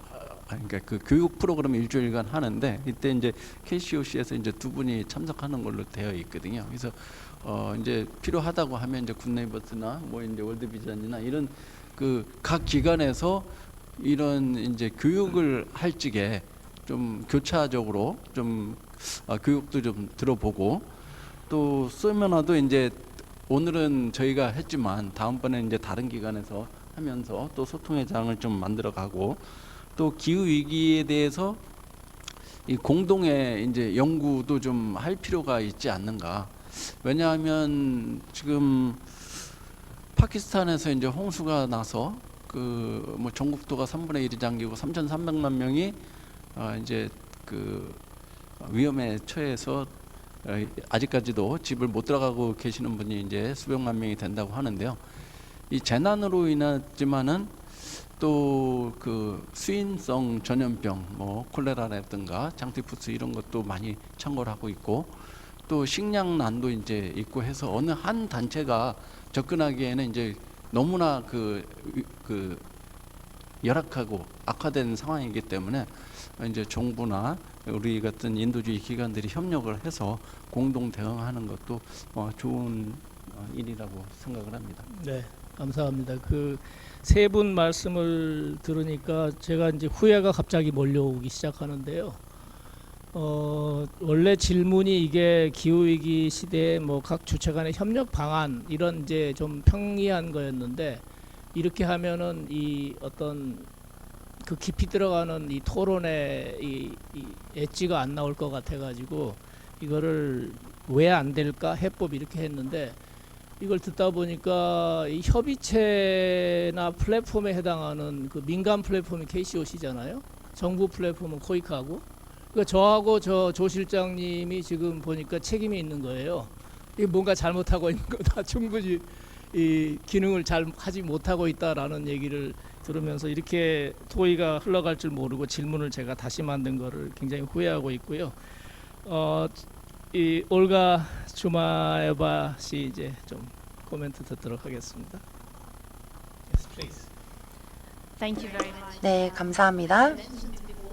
S5: 그러니까 그 교육 프로그램 일주일간 하는데, 이때 이제 KCOC에서 이제 두 분이 참석하는 걸로 되어 있거든요. 그래서 이제 필요하다고 하면 이제 굿네이버스나 뭐 이제 월드비전이나 이런 그 각 기관에서 이런 이제 교육을 할 적에 좀 교차적으로 좀 교육도 좀 들어보고, 또 세미나도 이제 오늘은 저희가 했지만 다음번에 이제 다른 기관에서 하면서 또 소통회장을 좀 만들어가고 또 기후 위기에 대해서 이 공동의 이제 연구도 좀 할 필요가 있지 않는가. 왜냐하면 지금 파키스탄에서 이제 홍수가 나서 그 뭐 전국도가 3분의 1이 잠기고 3,300만 명이 이제 그 위험에 처해서 아직까지도 집을 못 들어가고 계시는 분이 이제 수백만 명이 된다고 하는데요. 이 재난으로 인하지만은 또 그 수인성 전염병, 뭐 콜레라라든가 장티푸스 이런 것도 많이 창궐 하고 있고 또 식량난도 이제 있고 해서 어느 한 단체가 접근하기에는 이제 너무나 그 열악하고 악화된 상황이기 때문에 이제 정부나 우리 같은 인도주의 기관들이 협력을 해서 공동 대응하는 것도 좋은 일이라고 생각을 합니다.
S2: 네, 감사합니다. 그 세 분 말씀을 들으니까 제가 이제 후회가 갑자기 몰려오기 시작하는데요. 원래 질문이 이게 기후위기 시대에 뭐 각 주체 간의 협력 방안 이런 이제 좀 평이한 거였는데 이렇게 하면은 이 어떤 그 깊이 들어가는 이 토론에 이 엣지가 안 나올 것 같아가지고 이거를 왜 안 될까 해법 이렇게 했는데 이걸 듣다 보니까 이 협의체나 플랫폼에 해당하는 그 민간 플랫폼이 KCOC잖아요. 정부 플랫폼은 코이카고. 그러니까 저하고 저 조 실장님이 지금 보니까 책임이 있는 거예요. 이게 뭔가 잘못하고 있는 거다. 충분히 이 기능을 잘 하지 못하고 있다라는 얘기를 들으면서 이렇게 토의가 흘러갈 줄 모르고 질문을 제가 다시 만든 거를 굉장히 후회하고 있고요. 이 올가 주마에바 씨 이제 좀 코멘트 듣도록 하겠습니다. Yes, please.
S12: Thank you very much.
S6: 네, 감사합니다.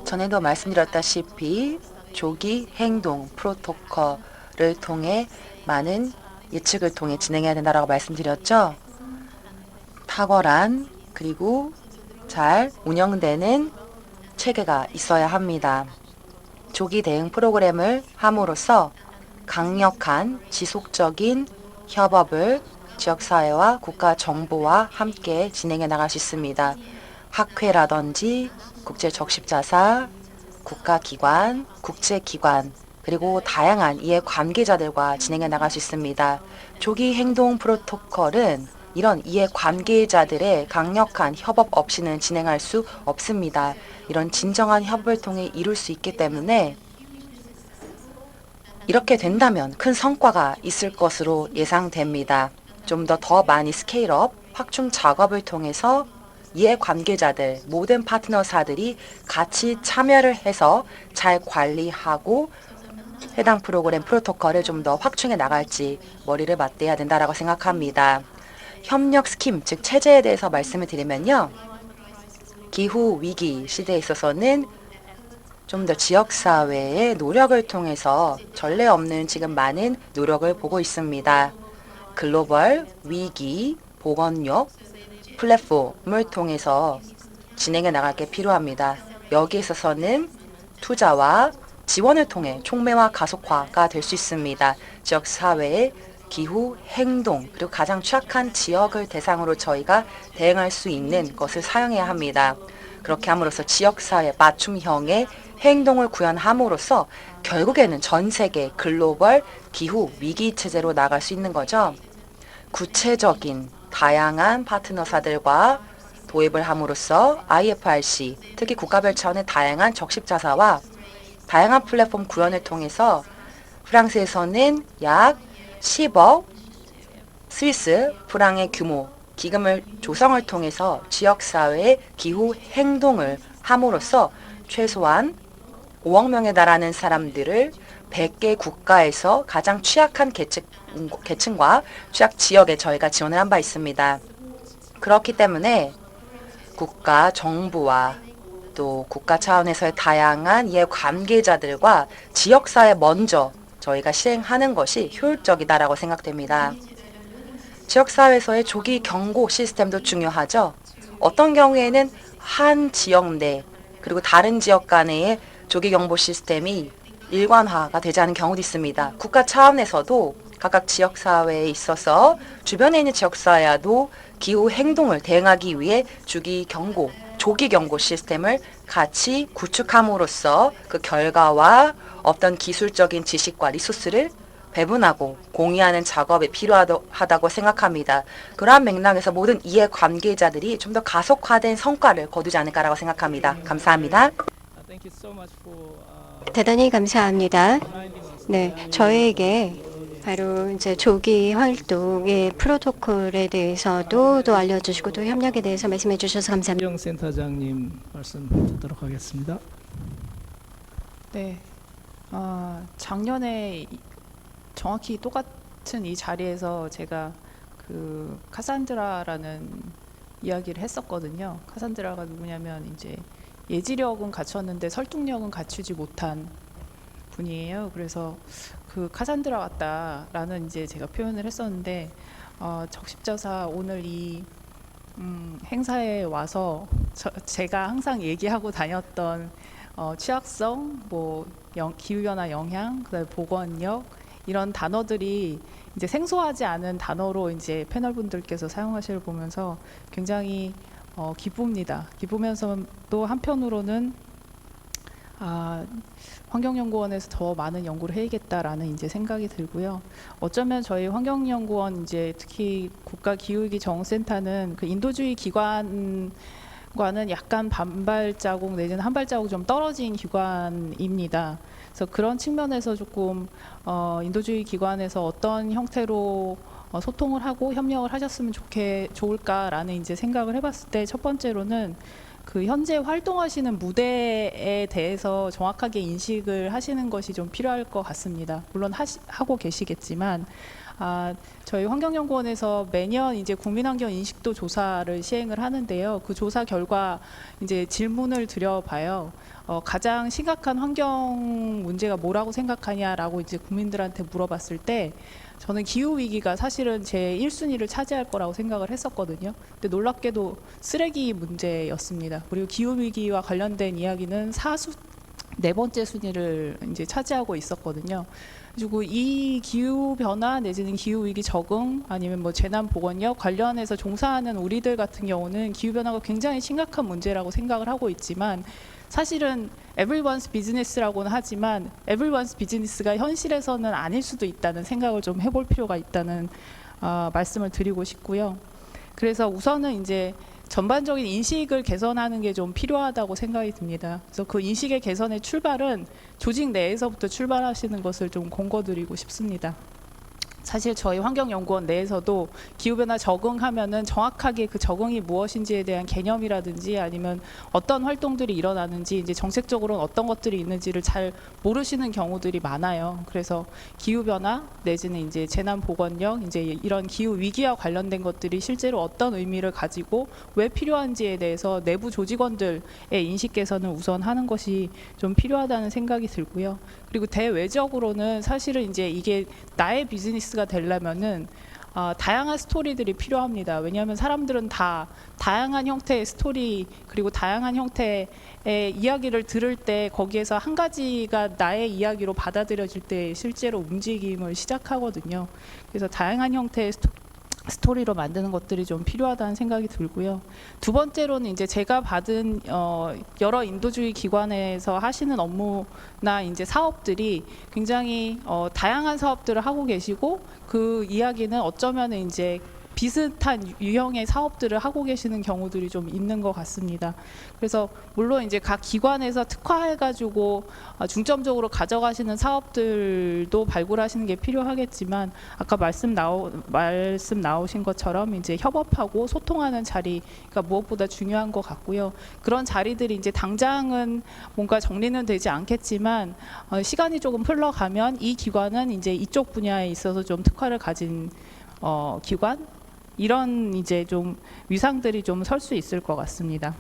S6: 전에도 말씀드렸다시피 조기 행동 프로토콜을 통해 많은 예측을 통해 진행해야 된다라고 말씀드렸죠. 탁월한 그리고 잘 운영되는 체계가 있어야 합니다. 조기 대응 프로그램을 함으로써 강력한 지속적인 협업을 지역사회와 국가 정부와 함께 진행해 나갈 수 있습니다. 학회라든지 국제적십자사, 국가기관, 국제기관, 그리고 다양한 이해 관계자들과 진행해 나갈 수 있습니다. 조기 행동 프로토콜은 이런 이해 관계자들의 강력한 협업 없이는 진행할 수 없습니다. 이런 진정한 협업을 통해 이룰 수 있기 때문에 이렇게 된다면 큰 성과가 있을 것으로 예상됩니다. 좀 더 많이 스케일업, 확충 작업을 통해서 이해관계자들, 모든 파트너사들이 같이 참여를 해서 잘 관리하고 해당 프로그램 프로토콜을 좀 더 확충해 나갈지 머리를 맞대야 된다라고 생각합니다. 협력 스킴, 즉 체제에 대해서 말씀을 드리면요. 기후 위기 시대에 있어서는 좀 더 지역사회의 노력을 통해서 전례 없는 지금 많은 노력을 보고 있습니다. 글로벌 위기 보건력 플랫폼을 통해서 진행해 나갈 게 필요합니다. 여기에 있어서는 투자와 지원을 통해 촉매와 가속화가 될 수 있습니다. 지역사회의 기후 행동 그리고 가장 취약한 지역을 대상으로 저희가 대응할 수 있는 것을 사용해야 합니다. 그렇게 함으로써 지역사회 맞춤형의 행동을 구현함으로써 결국에는 전 세계 글로벌 기후 위기 체제로 나갈 수 있는 거죠. 구체적인 다양한 파트너사들과 도입을 함으로써 IFRC, 특히 국가별 차원의 다양한 적십자사와 다양한 플랫폼 구현을 통해서 프랑스에서는 약 10억 스위스 프랑의 규모 기금을 조성을 통해서 지역사회의 기후 행동을 함으로써 최소한 5억 명에 달하는 사람들을 100개 국가에서 가장 취약한 계층과 취약 지역에 저희가 지원을 한 바 있습니다. 그렇기 때문에 국가 정부와 또 국가 차원에서의 다양한 이해 관계자들과 지역사회 먼저 저희가 시행하는 것이 효율적이다라고 생각됩니다. 지역사회에서의 조기 경고 시스템도 중요하죠. 어떤 경우에는 한 지역 내 그리고 다른 지역 간의 조기 경보 시스템이 일관화가 되지 않은 경우도 있습니다. 국가 차원에서도 각각 지역사회에 있어서 주변에 있는 지역사회와도 기후 행동을 대응하기 위해 조기 경고 시스템을 같이 구축함으로써 그 결과와 어떤 기술적인 지식과 리소스를 배분하고 공유하는 작업이 필요하다고 생각합니다. 그러한 맥락에서 모든 이해 관계자들이 좀 더 가속화된 성과를 거두지 않을까라고 생각합니다. 감사합니다.
S2: Thank you so much for
S9: 대단히 감사합니다. 네, 저에게 바로 이제 조기 활동의 프로토콜에 대해서도 또 알려주시고 또 협력에 대해서 말씀해 주셔서 감사합니다.
S2: 환경센터장님 말씀 듣도록 하겠습니다.
S7: 네, 작년에 정확히 똑같은 이 자리에서 제가 그 카산드라라는 이야기를 했었거든요. 카산드라가 누구냐면 이제 예지력은 갖췄는데 설득력은 갖추지 못한 분이에요. 그래서 그 카산드라 같다라는 이제 제가 표현을 했었는데 적십자사 오늘 이 행사에 와서 제가 항상 얘기하고 다녔던 취약성, 뭐 기후변화 영향, 그다음에 보건력 이런 단어들이 이제 생소하지 않은 단어로 이제 패널분들께서 사용하시를 보면서 굉장히 기쁩니다. 기쁘면서 또 한편으로는 환경연구원에서 더 많은 연구를 해야겠다라는 이제 생각이 들고요. 어쩌면 저희 환경연구원 이제 특히 국가기후위기정센터는 그 인도주의 기관과는 약간 반발자국 내지는 한 발자국 좀 떨어진 기관입니다. 그래서 그런 측면에서 조금 인도주의 기관에서 어떤 형태로 소통을 하고 협력을 하셨으면 좋을까라는 이제 생각을 해봤을 때 첫 번째로는 그 현재 활동하시는 무대에 대해서 정확하게 인식을 하시는 것이 좀 필요할 것 같습니다. 물론 하고 계시겠지만 저희 환경연구원에서 매년 이제 국민환경 인식도 조사를 시행을 하는데요. 그 조사 결과 이제 질문을 드려봐요. 가장 심각한 환경 문제가 뭐라고 생각하냐라고 이제 국민들한테 물어봤을 때 저는 기후 위기가 사실은 제 1순위를 차지할 거라고 생각을 했었거든요. 근데 놀랍게도 쓰레기 문제였습니다. 그리고 기후 위기와 관련된 이야기는 네 번째 순위를 이제 차지하고 있었거든요. 그리고 이 기후 변화 내지는 기후 위기 적응 아니면 뭐 재난 보건력 관련해서 종사하는 우리들 같은 경우는 기후 변화가 굉장히 심각한 문제라고 생각을 하고 있지만 사실은 everyone's business라고는 하지만 everyone's business가 현실에서는 아닐 수도 있다는 생각을 좀 해볼 필요가 있다는 말씀을 드리고 싶고요. 그래서 우선은 이제 전반적인 인식을 개선하는 게 좀 필요하다고 생각이 듭니다. 그래서 그 인식의 개선의 출발은 조직 내에서부터 출발하시는 것을 좀 권고드리고 싶습니다. 사실 저희 환경연구원 내에서도 기후변화 적응하면은 정확하게 그 적응이 무엇인지에 대한 개념이라든지 아니면 어떤 활동들이 일어나는지 이제 정책적으로는 어떤 것들이 있는지를 잘 모르시는 경우들이 많아요. 그래서 기후변화 내지는 이제 재난보건력 이제 이런 기후 위기와 관련된 것들이 실제로 어떤 의미를 가지고 왜 필요한지에 대해서 내부 조직원들의 인식 개선을 우선 하는 것이 좀 필요하다는 생각이 들고요. 그리고 대외적으로는 사실은 이제 이게 나의 비즈니스가 되려면은 다양한 스토리들이 필요합니다. 왜냐하면 사람들은 다 다양한 형태의 스토리 그리고 다양한 형태의 이야기를 들을 때 거기에서 한 가지가 나의 이야기로 받아들여질 때 실제로 움직임을 시작하거든요. 그래서 다양한 형태의 스토리로 만드는 것들이 좀 필요하다는 생각이 들고요. 두 번째로는 이제 제가 받은 여러 인도주의 기관에서 하시는 업무나 이제 사업들이 굉장히 다양한 사업들을 하고 계시고 그 이야기는 어쩌면 이제 비슷한 유형의 사업들을 하고 계시는 경우들이 좀 있는 것 같습니다. 그래서 물론 이제 각 기관에서 특화해가지고 중점적으로 가져가시는 사업들도 발굴하시는 게 필요하겠지만 아까 말씀 나오신 것처럼 이제 협업하고 소통하는 자리가 무엇보다 중요한 것 같고요. 그런 자리들이 이제 당장은 뭔가 정리는 되지 않겠지만 시간이 조금 흘러가면 이 기관은 이제 이쪽 분야에 있어서 좀 특화를 가진 기관 이런 이제 좀 위상들이 좀 설 수 있을 것 같습니다.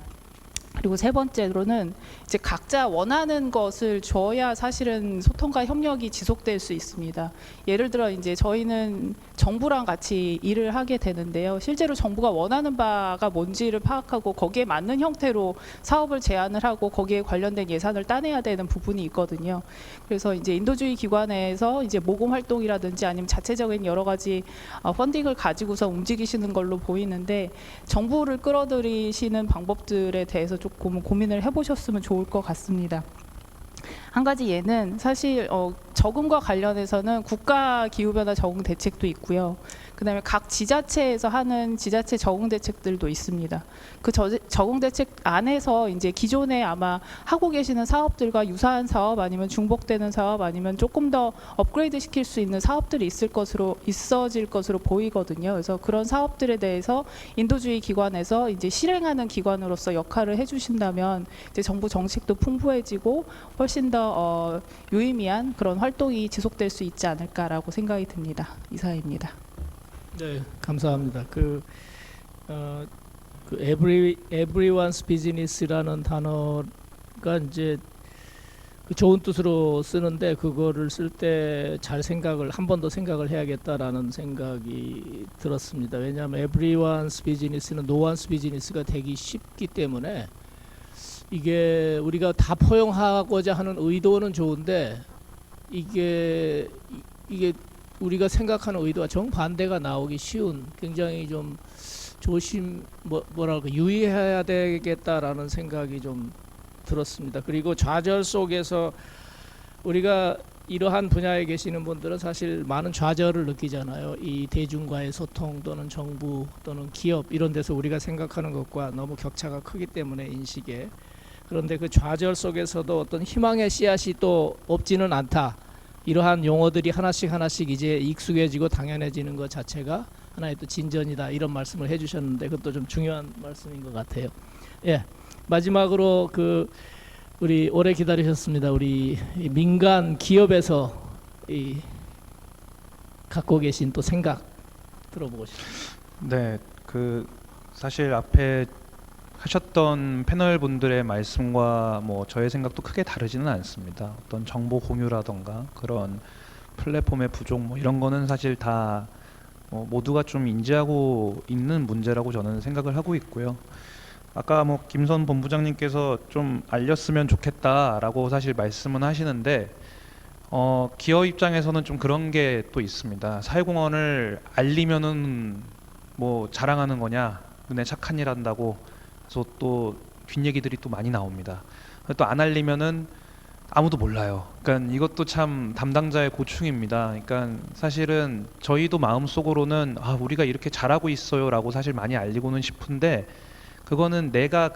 S7: 그리고 세 번째로는 이제 각자 원하는 것을 줘야 사실은 소통과 협력이 지속될 수 있습니다. 예를 들어 이제 저희는 정부랑 같이 일을 하게 되는데요. 실제로 정부가 원하는 바가 뭔지를 파악하고 거기에 맞는 형태로 사업을 제안을 하고 거기에 관련된 예산을 따내야 되는 부분이 있거든요. 그래서 이제 인도주의 기관에서 이제 모금 활동이라든지 아니면 자체적인 여러 가지 펀딩을 가지고서 움직이시는 걸로 보이는데 정부를 끌어들이시는 방법들에 대해서 조금 고민을 해보셨으면 좋을 것 같습니다. 한 가지 예는 사실 적응과 관련해서는 국가 기후변화 적응 대책도 있고요. 그다음에 각 지자체에서 하는 지자체 적응 대책들도 있습니다. 그 적응 대책 안에서 이제 기존에 아마 하고 계시는 사업들과 유사한 사업 아니면 중복되는 사업 아니면 조금 더 업그레이드 시킬 수 있는 사업들이 있어질 것으로 보이거든요. 그래서 그런 사업들에 대해서 인도주의 기관에서 이제 실행하는 기관으로서 역할을 해주신다면 이제 정부 정책도 풍부해지고 훨씬 더 유의미한 그런 활동이 지속될 수 있지 않을까라고 생각이 듭니다. 이사입니다.
S2: 네, 감사합니다. everyone's business라는 단어가 이제 그 좋은 뜻으로 쓰는데 그거를 쓸 때 잘 한 번 더 생각을 해야겠다라는 생각이 들었습니다. 왜냐하면 everyone's business는 no one's business가 되기 쉽기 때문에 이게 우리가 다 포용하고자 하는 의도는 좋은데 이게 우리가 생각하는 의도와 정반대가 나오기 쉬운 굉장히 좀 뭐랄까 유의해야 되겠다라는 생각이 좀 들었습니다. 그리고 좌절 속에서 우리가 이러한 분야에 계시는 분들은 사실 많은 좌절을 느끼잖아요. 이 대중과의 소통 또는 정부 또는 기업 이런 데서 우리가 생각하는 것과 너무 격차가 크기 때문에 인식에. 그런데 그 좌절 속에서도 어떤 희망의 씨앗이 또 없지는 않다. 이러한 용어들이 하나씩 이제 익숙해지고 당연해지는 것 자체가 하나의 또 진전이다. 이런 말씀을 해주셨는데 그것도 좀 중요한 말씀인 것 같아요. 예, 마지막으로 우리 오래 기다리셨습니다. 우리 민간 기업에서 갖고 계신 또 생각 들어보고 싶습니다.
S8: 네, 사실 앞에 하셨던 패널 분들의 말씀과 뭐 저의 생각도 크게 다르지는 않습니다. 어떤 정보 공유라던가 그런 플랫폼의 부족 뭐 이런 거는 사실 다 모두가 좀 인지하고 있는 문제라고 저는 생각을 하고 있고요. 아까 뭐 김선 본부장님께서 좀 알렸으면 좋겠다라고 사실 말씀은 하시는데 기업 입장에서는 좀 그런 게 또 있습니다. 사회공헌을 알리면은 뭐 자랑하는 거냐, 눈에 착한 일 한다고. 그래서 또 뒷얘기들이 또 많이 나옵니다. 또 안 알리면은 아무도 몰라요. 그러니까 이것도 참 담당자의 고충입니다. 그러니까 사실은 저희도 마음속으로는 우리가 이렇게 잘하고 있어요라고 사실 많이 알리고는 싶은데 그거는 내가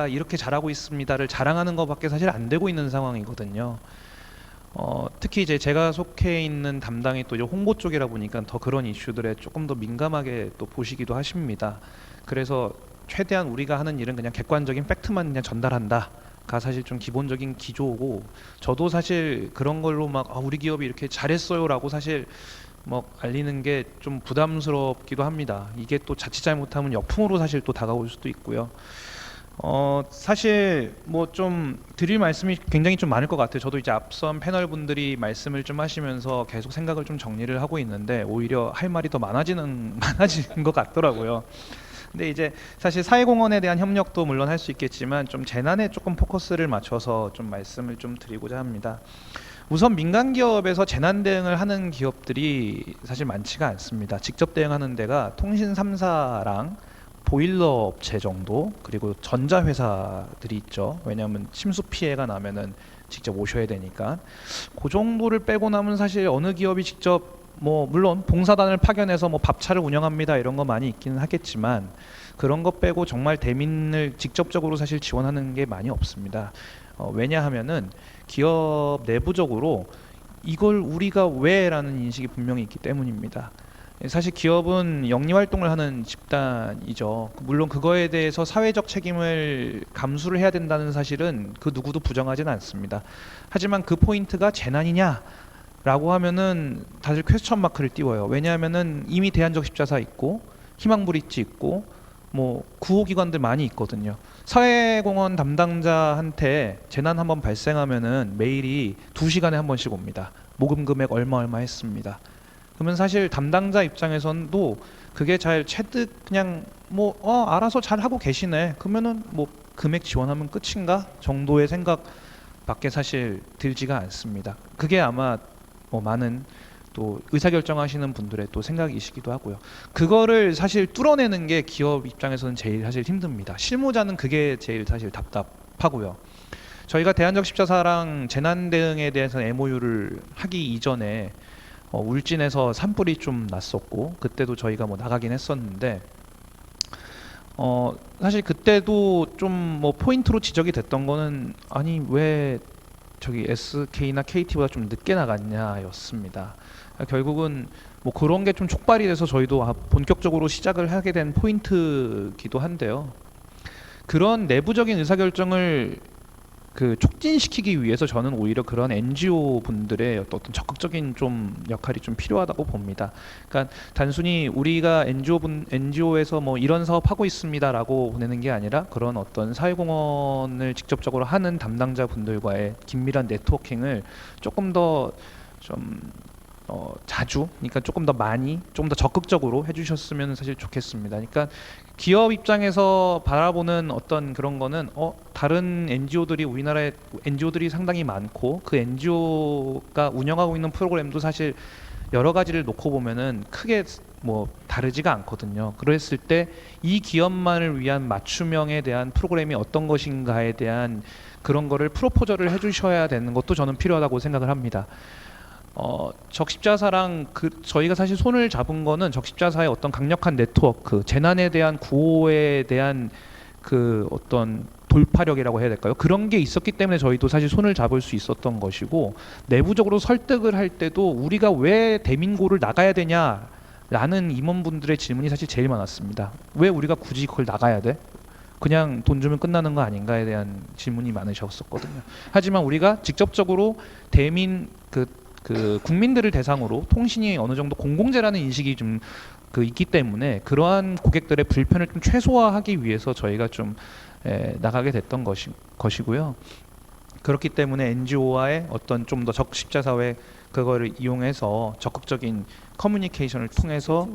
S8: 이렇게 잘하고 있습니다를 자랑하는 것밖에 사실 안 되고 있는 상황이거든요. 특히 이제 제가 속해 있는 담당이 또 홍보 쪽이라 보니까 더 그런 이슈들에 조금 더 민감하게 또 보시기도 하십니다. 그래서 최대한 우리가 하는 일은 그냥 객관적인 팩트만 그냥 전달한다가 사실 좀 기본적인 기조고, 저도 사실 그런 걸로 막 우리 기업이 이렇게 잘했어요라고 사실 뭐 알리는 게 좀 부담스럽기도 합니다. 이게 또 자칫 잘못하면 역풍으로 사실 또 다가올 수도 있고요. 사실 뭐 좀 드릴 말씀이 굉장히 좀 많을 것 같아요. 저도 이제 앞선 패널 분들이 말씀을 좀 하시면서 계속 생각을 좀 정리를 하고 있는데 오히려 할 말이 더 많아지는 것 같더라고요. 근데 이제 사실 사회공헌에 대한 협력도 물론 할 수 있겠지만 좀 재난에 조금 포커스를 맞춰서 좀 말씀을 좀 드리고자 합니다. 우선 민간 기업에서 재난 대응을 하는 기업들이 사실 많지가 않습니다. 직접 대응하는 데가 통신 3사랑 보일러 업체 정도, 그리고 전자회사들이 있죠. 왜냐하면 침수 피해가 나면은 직접 오셔야 되니까. 그 정도를 빼고 나면 사실 어느 기업이 직접 뭐 물론 봉사단을 파견해서 뭐 밥차를 운영합니다 이런 거 많이 있기는 하겠지만 그런 거 빼고 정말 대민을 직접적으로 사실 지원하는 게 많이 없습니다. 왜냐하면은 기업 내부적으로 이걸 우리가 왜라는 인식이 분명히 있기 때문입니다. 사실 기업은 영리활동을 하는 집단이죠. 물론 그거에 대해서 사회적 책임을 감수를 해야 된다는 사실은 그 누구도 부정하지는 않습니다. 하지만 그 포인트가 재난이냐? 라고 하면은 다들 퀘스천 마크를 띄워요. 왜냐하면은 이미 대한적 십자사 있고 희망 브릿지 있고 뭐 구호기관들 많이 있거든요. 사회공헌 담당자한테 재난 한번 발생하면은 메일이 2시간에 한 번씩 옵니다. 모금 금액 얼마 했습니다. 그러면 사실 담당자 입장에서도 그게 잘 체득 그냥 뭐 알아서 잘 하고 계시네. 그러면은 뭐 금액 지원하면 끝인가 정도의 생각밖에 사실 들지가 않습니다. 그게 아마 뭐 많은 또 의사결정하시는 분들의 또 생각이시기도 하고요. 그거를 사실 뚫어내는 게 기업 입장에서는 제일 사실 힘듭니다. 실무자는 그게 제일 사실 답답하고요. 저희가 대한적십자사랑 재난 대응에 대해서 MOU를 하기 이전에 울진에서 산불이 좀 났었고 그때도 저희가 뭐 나가긴 했었는데 사실 그때도 좀 뭐 포인트로 지적이 됐던 거는 아니 왜 저기 SK나 KT보다 좀 늦게 나갔냐였습니다. 결국은 뭐 그런 게 좀 촉발이 돼서 저희도 본격적으로 시작을 하게 된 포인트기도 한데요. 그런 내부적인 의사결정을 촉진시키기 위해서 저는 오히려 그런 NGO 분들의 어떤 적극적인 좀 역할이 좀 필요하다고 봅니다. 그러니까 단순히 우리가 NGO에서 뭐 이런 사업 하고 있습니다라고 보내는 게 아니라 그런 어떤 사회공헌을 직접적으로 하는 담당자 분들과의 긴밀한 네트워킹을 조금 더 좀 자주, 그러니까 조금 더 많이, 조금 더 적극적으로 해주셨으면 사실 좋겠습니다. 그러니까 기업 입장에서 바라보는 어떤 그런 거는 다른 NGO들이 우리나라에 NGO들이 상당히 많고 그 NGO가 운영하고 있는 프로그램도 사실 여러 가지를 놓고 보면은 크게 뭐 다르지가 않거든요. 그랬을 때 이 기업만을 위한 맞춤형에 대한 프로그램이 어떤 것인가에 대한 그런 거를 프로포저를 해주셔야 되는 것도 저는 필요하다고 생각을 합니다. 적십자사랑 저희가 사실 손을 잡은 거는 적십자사의 어떤 강력한 네트워크, 재난에 대한 구호에 대한 그 어떤 돌파력이라고 해야 될까요? 그런 게 있었기 때문에 저희도 사실 손을 잡을 수 있었던 것이고 내부적으로 설득을 할 때도 우리가 왜 대민고를 나가야 되냐라는 임원분들의 질문이 사실 제일 많았습니다. 왜 우리가 굳이 그걸 나가야 돼? 그냥 돈 주면 끝나는 거 아닌가에 대한 질문이 많으셨었거든요. 하지만 우리가 직접적으로 대민 국민들을 대상으로 통신이 어느 정도 공공재라는 인식이 좀 있기 때문에 그러한 고객들의 불편을 좀 최소화하기 위해서 저희가 좀 나가게 됐던 것이고요. 그렇기 때문에 NGO와의 어떤 좀 더 적십자사회 그거를 이용해서 적극적인 커뮤니케이션을 통해서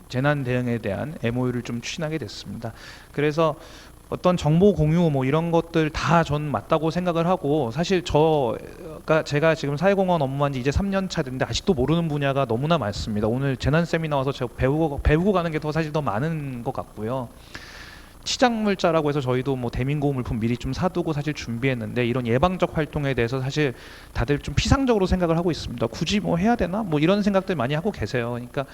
S8: 재난 대응에 대한 MOU를 좀 추진하게 됐습니다. 그래서 어떤 정보 공유 뭐 이런 것들 다 전 맞다고 생각을 하고 사실 제가 지금 사회공헌 업무한 지 이제 3년 차 됐는데 아직도 모르는 분야가 너무나 많습니다. 오늘 재난 세미나 와서 제가 배우고 가는 게 사실 더 많은 것 같고요. 치장물자라고 해서 저희도 뭐 대민고우 물품 미리 좀 사두고 사실 준비했는데 이런 예방적 활동에 대해서 사실 다들 좀 피상적으로 생각을 하고 있습니다. 굳이 뭐 해야 되나? 뭐 이런 생각들 많이 하고 계세요. 그러니까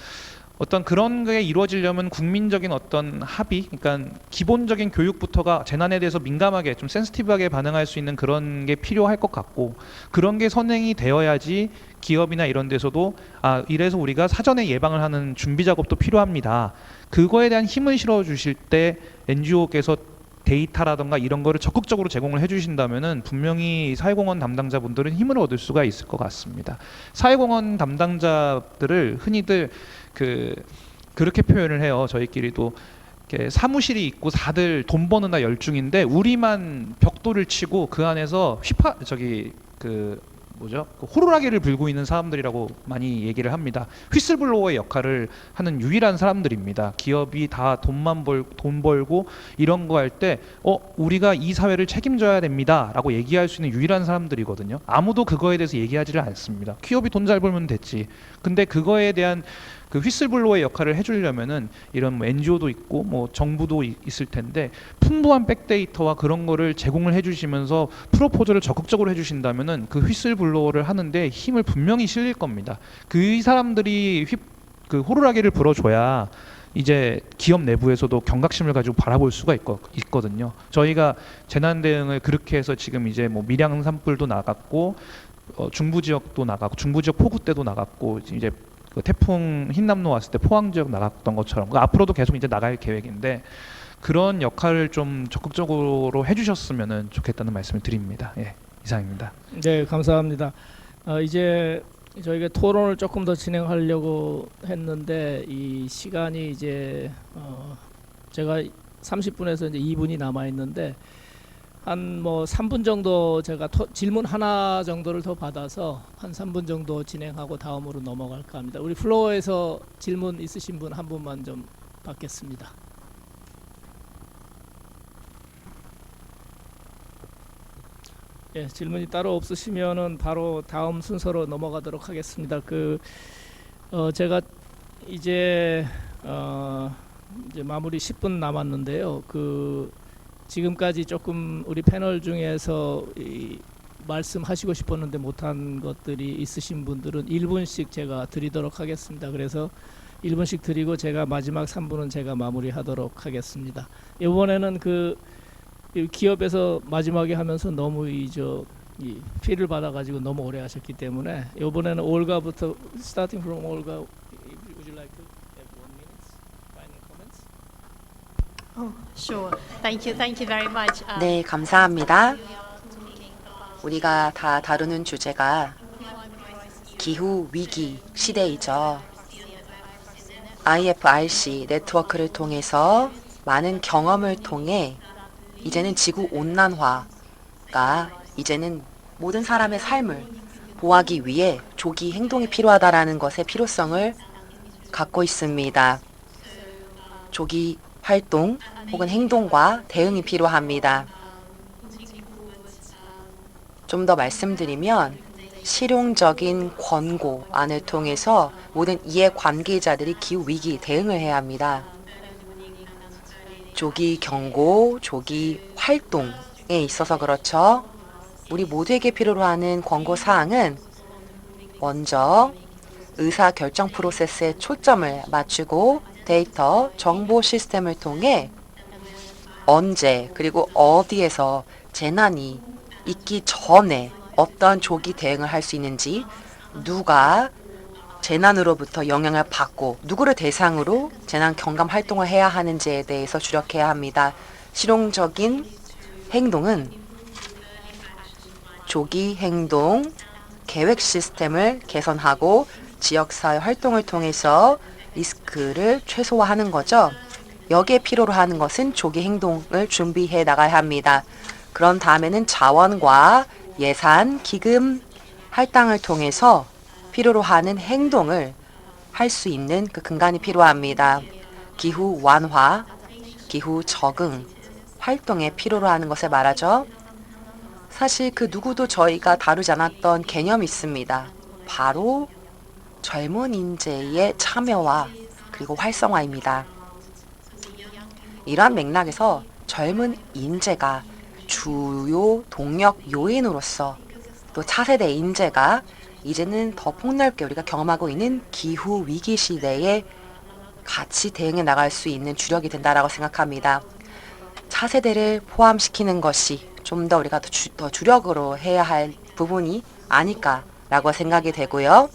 S8: 어떤 그런 게 이루어지려면 국민적인 어떤 합의, 그러니까 기본적인 교육부터가 재난에 대해서 민감하게 좀 센시티브하게 반응할 수 있는 그런 게 필요할 것 같고 그런 게 선행이 되어야지 기업이나 이런 데서도 이래서 우리가 사전에 예방을 하는 준비 작업도 필요합니다. 그거에 대한 힘을 실어 주실 때 NGO께서 데이터라던가 이런 거를 적극적으로 제공을 해주신다면은 분명히 사회공헌 담당자분들은 힘을 얻을 수가 있을 것 같습니다. 사회공헌 담당자들을 흔히들 그렇게 표현을 해요. 저희끼리도 이렇게 사무실이 있고 다들 돈 버느라 열중인데 우리만 벽돌을 치고 그 안에서 호루라기를 불고 있는 사람들이라고 많이 얘기를 합니다. 휘슬블로어의 역할을 하는 유일한 사람들입니다. 기업이 다 돈 벌고 이런 거 할 때 우리가 이 사회를 책임져야 됩니다라고 얘기할 수 있는 유일한 사람들이거든요. 아무도 그거에 대해서 얘기하지를 않습니다. 기업이 돈 잘 벌면 됐지. 근데 그거에 대한 그 휘슬블로어의 역할을 해주려면은 이런 뭐 NGO도 있고 뭐 정부도 있을 텐데 풍부한 백데이터와 그런 거를 제공을 해주시면서 프로포즈를 적극적으로 해주신다면은 그 휘슬블로어를 하는데 힘을 분명히 실릴 겁니다. 그 사람들이 호루라기를 불어줘야 이제 기업 내부에서도 경각심을 가지고 바라볼 수가 있거든요. 저희가 재난 대응을 그렇게 해서 지금 이제 뭐 밀양 산불도 나갔고 중부 지역도 나갔고 중부 지역 폭우 때도 나갔고 이제 태풍 흰남노 왔을 때 포항 지역 나갔던 것처럼 앞으로도 계속 이제 나갈 계획인데 그런 역할을 좀 적극적으로 해주셨으면 좋겠다는 말씀을 드립니다. 예, 이상입니다.
S2: 네, 감사합니다. 이제 저희가 토론을 조금 더 진행하려고 했는데 이 시간이 이제 제가 30분에서 이제 2분이 남아 있는데 한 뭐 3분 정도 제가 질문 하나 정도를 더 받아서 한 3분 정도 진행하고 다음으로 넘어갈까 합니다. 우리 플로어에서 질문 있으신 분 한 분만 좀 받겠습니다. 예, 질문이 따로 없으시면은 바로 다음 순서로 넘어가도록 하겠습니다. 제가 이제 이제 마무리 10분 남았는데요. 지금까지 조금 우리 패널 중에서 말씀하시고 싶었는데 못한 것들이 있으신 분들은 1분씩 제가 드리도록 하겠습니다. 그래서 1분씩 드리고 제가 마지막 3분은 제가 마무리하도록 하겠습니다. 이번에는 이 기업에서 마지막에 하면서 너무 이 피를 받아가지고 너무 오래 하셨기 때문에 이번에는 올가부터 starting from Olga, would you like to have 1 minute final comments?
S12: Oh, sure. Thank you very much.
S6: 네, 감사합니다. 우리가 다 다루는 주제가 기후 위기 시대이죠. IFRC 네트워크를 통해서 많은 경험을 통해 이제는 지구 온난화가 이제는 모든 사람의 삶을 보호하기 위해 조기 행동이 필요하다라는 것의 필요성을 갖고 있습니다. 조기 활동 혹은 행동과 대응이 필요합니다. 좀 더 말씀드리면 실용적인 권고안을 통해서 모든 이해관계자들이 기후위기 대응을 해야 합니다. 조기 경고, 조기 활동에 있어서 그렇죠. 우리 모두에게 필요로 하는 권고사항은 먼저 의사결정 프로세스에 초점을 맞추고 데이터, 정보 시스템을 통해 언제 그리고 어디에서 재난이 있기 전에 어떤 조기 대응을 할 수 있는지, 누가 재난으로부터 영향을 받고 누구를 대상으로 재난 경감 활동을 해야 하는지에 대해서 주력해야 합니다. 실용적인 행동은 조기 행동 계획 시스템을 개선하고 지역사회 활동을 통해서 리스크를 최소화하는 거죠. 여기에 필요로 하는 것은 조기 행동을 준비해 나가야 합니다. 그런 다음에는 자원과 예산, 기금 할당을 통해서 필요로 하는 행동을 할 수 있는 그 근간이 필요합니다. 기후 완화, 기후 적응 활동에 필요로 하는 것을 말하죠. 사실 그 누구도 저희가 다루지 않았던 개념이 있습니다. 바로 젊은 인재의 참여와 그리고 활성화입니다. 이러한 맥락에서 젊은 인재가 주요 동력 요인으로서 또 차세대 인재가 이제는 더 폭넓게 우리가 경험하고 있는 기후 위기 시대에 같이 대응해 나갈 수 있는 주력이 된다라고 생각합니다. 차세대를 포함시키는 것이 좀 더 우리가 더 주력으로 해야 할 부분이 아닐까라고 생각이 되고요.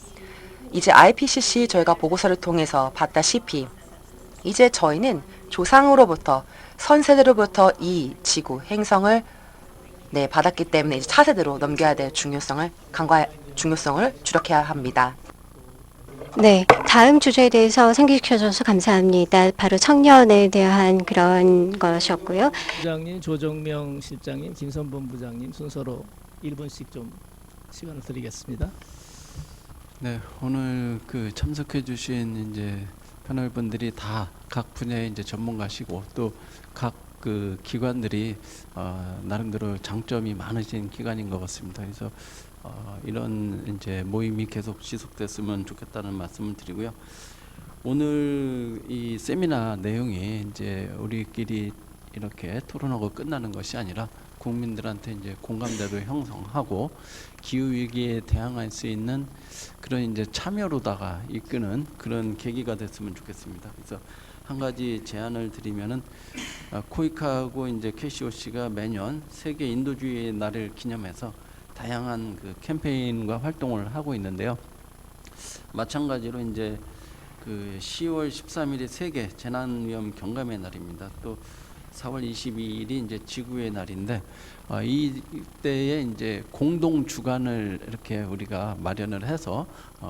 S6: 이제 IPCC 저희가 보고서를 통해서 봤다시피 이제 저희는 조상으로부터 선세대로부터 이 지구 행성을 받았기 때문에 이제 차세대로 넘겨야 될 중요성을 주력해야 합니다.
S9: 네, 다음 주제에 대해서 상기시켜줘서 감사합니다. 바로 청년에 대한 그런 것이었고요.
S2: 부장님, 조정명 실장님, 김선범 부장님 순서로 1분씩 좀 시간을 드리겠습니다.
S5: 네, 오늘 참석해주신 이제 패널 분들이 다 각 분야의 이제 전문가시고 또 각 기관들이 나름대로 장점이 많으신 기관인 것 같습니다. 그래서 이런 이제 모임이 계속 지속됐으면 좋겠다는 말씀을 드리고요. 오늘 이 세미나 내용이 이제 우리끼리 이렇게 토론하고 끝나는 것이 아니라 국민들한테 이제 공감대도 형성하고 기후 위기에 대항할 수 있는 그런 이제 참여로다가 이끄는 그런 계기가 됐으면 좋겠습니다. 그래서 한 가지 제안을 드리면은 코이카하고 이제 KCOC가 매년 세계 인도주의 날을 기념해서 다양한 캠페인과 활동을 하고 있는데요. 마찬가지로 이제 10월 13일이 세계 재난위험 경감의 날입니다. 또 4월 22일이 이제 지구의 날인데 이때에 이제 공동 주간을 이렇게 우리가 마련을 해서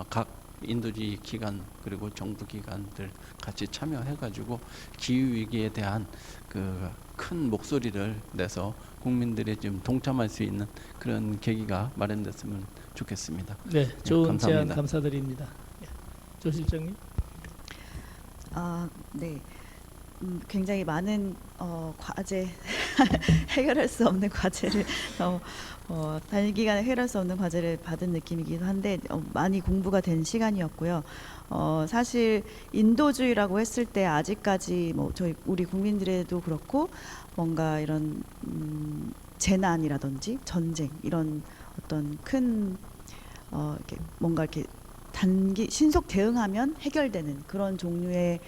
S5: 각 인도주의 기관 그리고 정부 기관들 같이 참여해가지고 기후 위기에 대한 그 큰 목소리를 내서 국민들이 좀 동참할 수 있는 그런 계기가 마련됐으면 좋겠습니다.
S2: 네, 좋은
S5: 감사합니다.
S2: 제안 감사드립니다. 조 실장님.
S4: 네. 굉장히 많은 과제 해결할 수 없는 과제를 단기간에 해결할 수 없는 과제를 받은 느낌이기도 한데 많이 공부가 된 시간이었고요. 사실 인도주의라고 했을 때 아직까지 뭐 저희 우리 국민들에도 그렇고 뭔가 이런 재난이라든지 전쟁 이런 어떤 큰 이렇게 뭔가 이렇게 신속 대응하면 해결되는 그런 종류의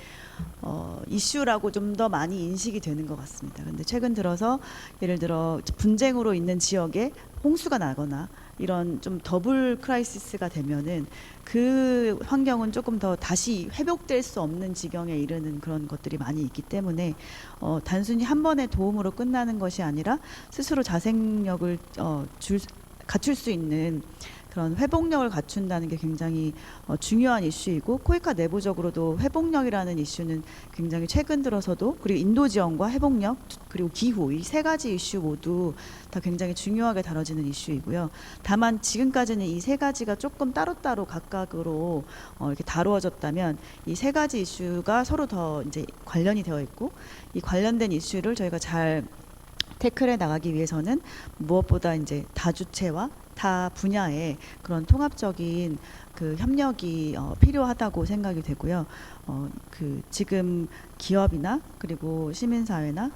S4: 이슈라고 좀 더 많이 인식이 되는 것 같습니다. 근데 최근 들어서 예를 들어 분쟁으로 있는 지역에 홍수가 나거나 이런 좀 더블 크라이시스가 되면은 그 환경은 조금 더 다시 회복될 수 없는 지경에 이르는 그런 것들이 많이 있기 때문에 단순히 한 번의 도움으로 끝나는 것이 아니라 스스로 자생력을 갖출 수 있는 그런 회복력을 갖춘다는 게 굉장히 중요한 이슈이고 코이카 내부적으로도 회복력이라는 이슈는 굉장히 최근 들어서도 그리고 인도 지원과 회복력 그리고 기후 이 세 가지 이슈 모두 다 굉장히 중요하게 다뤄지는 이슈이고요. 다만 지금까지는 이 세 가지가 조금 따로따로 각각으로 이렇게 다루어졌다면 이 세 가지 이슈가 서로 더 이제 관련이 되어 있고 이 관련된 이슈를 저희가 잘 태클해 나가기 위해서는 무엇보다 이제 다주체와 타 분야의 그런 통합적인 그 협력이 필요하다고 생각이 되고요. 그 지금 기업이나 그리고 시민사회나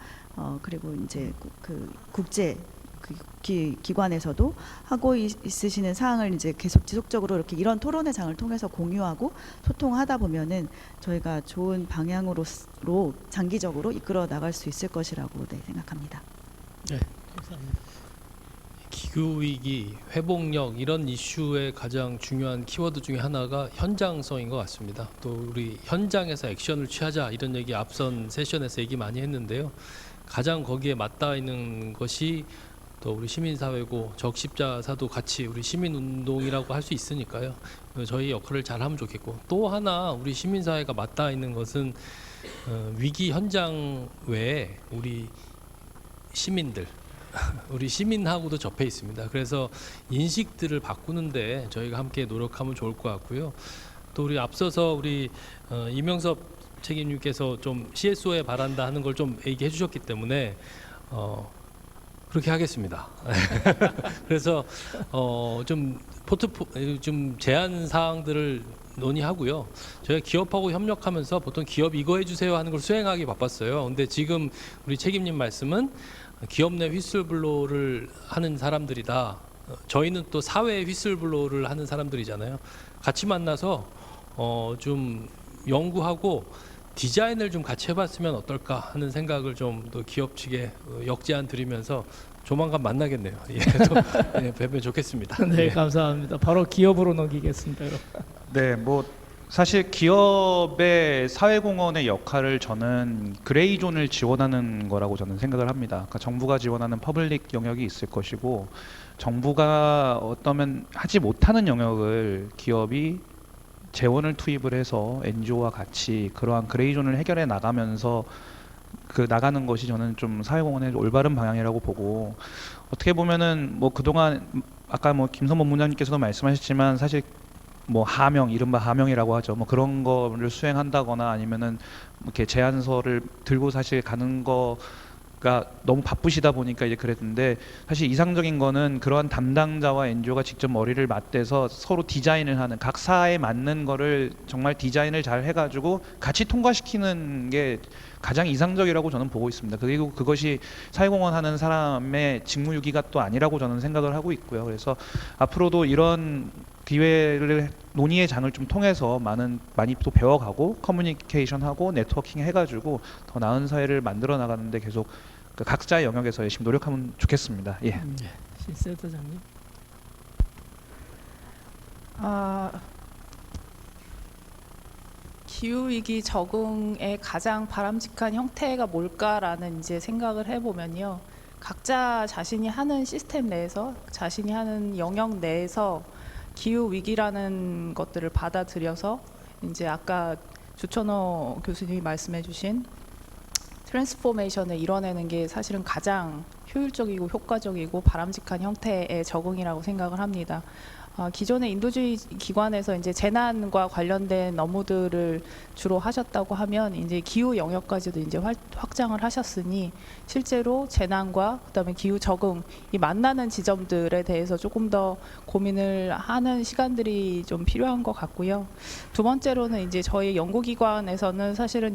S4: 그리고 이제 그 국제 기관에서도 하고 있으시는 사항을 이제 계속 지속적으로 이렇게 이런 토론회 장을 통해서 공유하고 소통하다 보면은 저희가 좋은 방향으로 장기적으로 이끌어 나갈 수 있을 것이라고 생각합니다.
S2: 네, 감사합니다.
S3: 기후위기, 회복력 이런 이슈의 가장 중요한 키워드 중에 하나가 현장성인 것 같습니다. 또 우리 현장에서 액션을 취하자 이런 얘기 앞선 세션에서 얘기 많이 했는데요. 가장 거기에 맞닿아 있는 것이 또 우리 시민사회고 적십자사도 같이 우리 시민운동이라고 할 수 있으니까요. 저희 역할을 잘하면 좋겠고 또 하나 우리 시민사회가 맞닿아 있는 것은 위기 현장 외에 우리 시민들 우리 시민하고도 접해 있습니다. 그래서 인식들을 바꾸는데 저희가 함께 노력하면 좋을 것 같고요. 또 우리 앞서서 우리 이명섭 책임님께서 좀 CSO에 바란다 하는 걸 좀 얘기해 주셨기 때문에 그렇게 하겠습니다. 그래서 좀 제안 사항들을 논의하고요. 저희가 기업하고 협력하면서 보통 기업 이거 해주세요 하는 걸 수행하기 바빴어요. 근데 지금 우리 책임님 말씀은 기업 내 휘슬블로우를 하는 사람들이다. 저희는 또 사회 휘슬블로우를 하는 사람들이잖아요. 같이 만나서 좀 연구하고 디자인을 좀 같이 해봤으면 어떨까 하는 생각을 좀 더 기업 측에 역제안 드리면서 조만간 만나겠네요. 예, 또 뵈면 좋겠습니다.
S2: 네,
S3: 예.
S2: 감사합니다. 바로 기업으로 넘기겠습니다.
S8: 네, 뭐 사실 기업의 사회공헌의 역할을 저는 그레이존을 지원하는 거라고 저는 생각을 합니다. 그러니까 정부가 지원하는 퍼블릭 영역이 있을 것이고 정부가 어떠면 하지 못하는 영역을 기업이 재원을 투입을 해서 NGO와 같이 그러한 그레이존을 해결해 나가면서 그 나가는 것이 저는 좀 사회공헌의 올바른 방향이라고 보고 어떻게 보면은 뭐 그동안 아까 뭐 김선 본부장님께서도 말씀하셨지만 사실 뭐 하명 이른바 하명이라고 하죠. 뭐 그런 거를 수행한다거나 아니면은 이렇게 제안서를 들고 사실 가는 거가 너무 바쁘시다 보니까 이제 그랬는데 사실 이상적인 거는 그러한 담당자와 NGO가 직접 머리를 맞대서 서로 디자인을 하는 각 사에 맞는 거를 정말 디자인을 잘 해가지고 같이 통과시키는 게 가장 이상적이라고 저는 보고 있습니다. 그리고 그것이 사회공헌하는 사람의 직무유기가 또 아니라고 저는 생각을 하고 있고요. 그래서 앞으로도 이런 기회를 논의의 장을 좀 통해서 많이 또 배워가고 커뮤니케이션하고 네트워킹 해가지고 더 나은 사회를 만들어 나가는데 계속 그 각자의 영역에서 열심히 노력하면 좋겠습니다. 예.
S2: 신센터장님.
S7: 기후 위기 적응의 가장 바람직한 형태가 뭘까라는 이제 생각을 해보면요. 각자 자신이 하는 시스템 내에서 자신이 하는 영역 내에서 기후 위기라는 것들을 받아들여서 이제 아까 주천호 교수님이 말씀해주신 트랜스포메이션을 이뤄내는 게 사실은 가장 효율적이고 효과적이고 바람직한 형태의 적응이라고 생각을 합니다. 기존의 인도주의 기관에서 이제 재난과 관련된 업무들을 주로 하셨다고 하면 이제 기후 영역까지도 이제 확장을 하셨으니 실제로 재난과 그다음에 기후 적응이 만나는 지점들에 대해서 조금 더 고민을 하는 시간들이 좀 필요한 것 같고요. 두 번째로는 이제 저희 연구기관에서는 사실은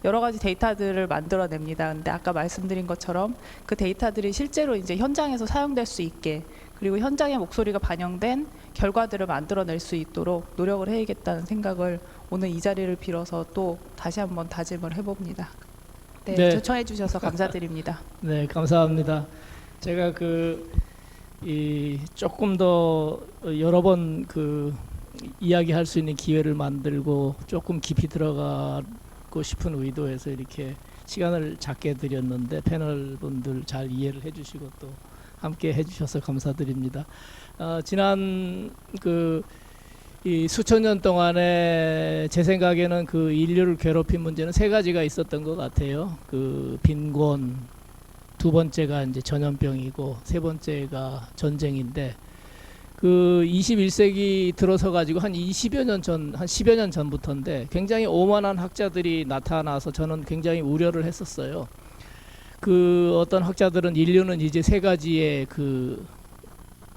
S7: 여러 가지 데이터들을 만들어냅니다. 근데 아까 말씀드린 것처럼 그 데이터들이 실제로 이제 현장에서 사용될 수 있게 그리고 현장의 목소리가 반영된 결과들을 만들어낼 수 있도록 노력을 해야겠다는 생각을 오늘 이 자리를 빌어서 또 다시 한번 다짐을 해봅니다. 네,
S2: 네.
S7: 초청해 주셔서 감사드립니다.
S2: 네, 감사합니다. 제가 조금 더 여러 번 이야기할 수 있는 기회를 만들고 조금 깊이 들어가고 싶은 의도에서 이렇게 시간을 작게 드렸는데 패널 분들 잘 이해를 해주시고 또 함께 해주셔서 감사드립니다. 지난 이 수천 년 동안에 제 생각에는 인류를 괴롭힌 문제는 세 가지가 있었던 것 같아요. 빈곤, 두 번째가 이제 전염병이고 세 번째가 전쟁인데 21세기 들어서 가지고 한 20여 년 전, 한 10여 년 전부터인데 굉장히 오만한 학자들이 나타나서 저는 굉장히 우려를 했었어요. 어떤 학자들은 인류는 이제 세 가지의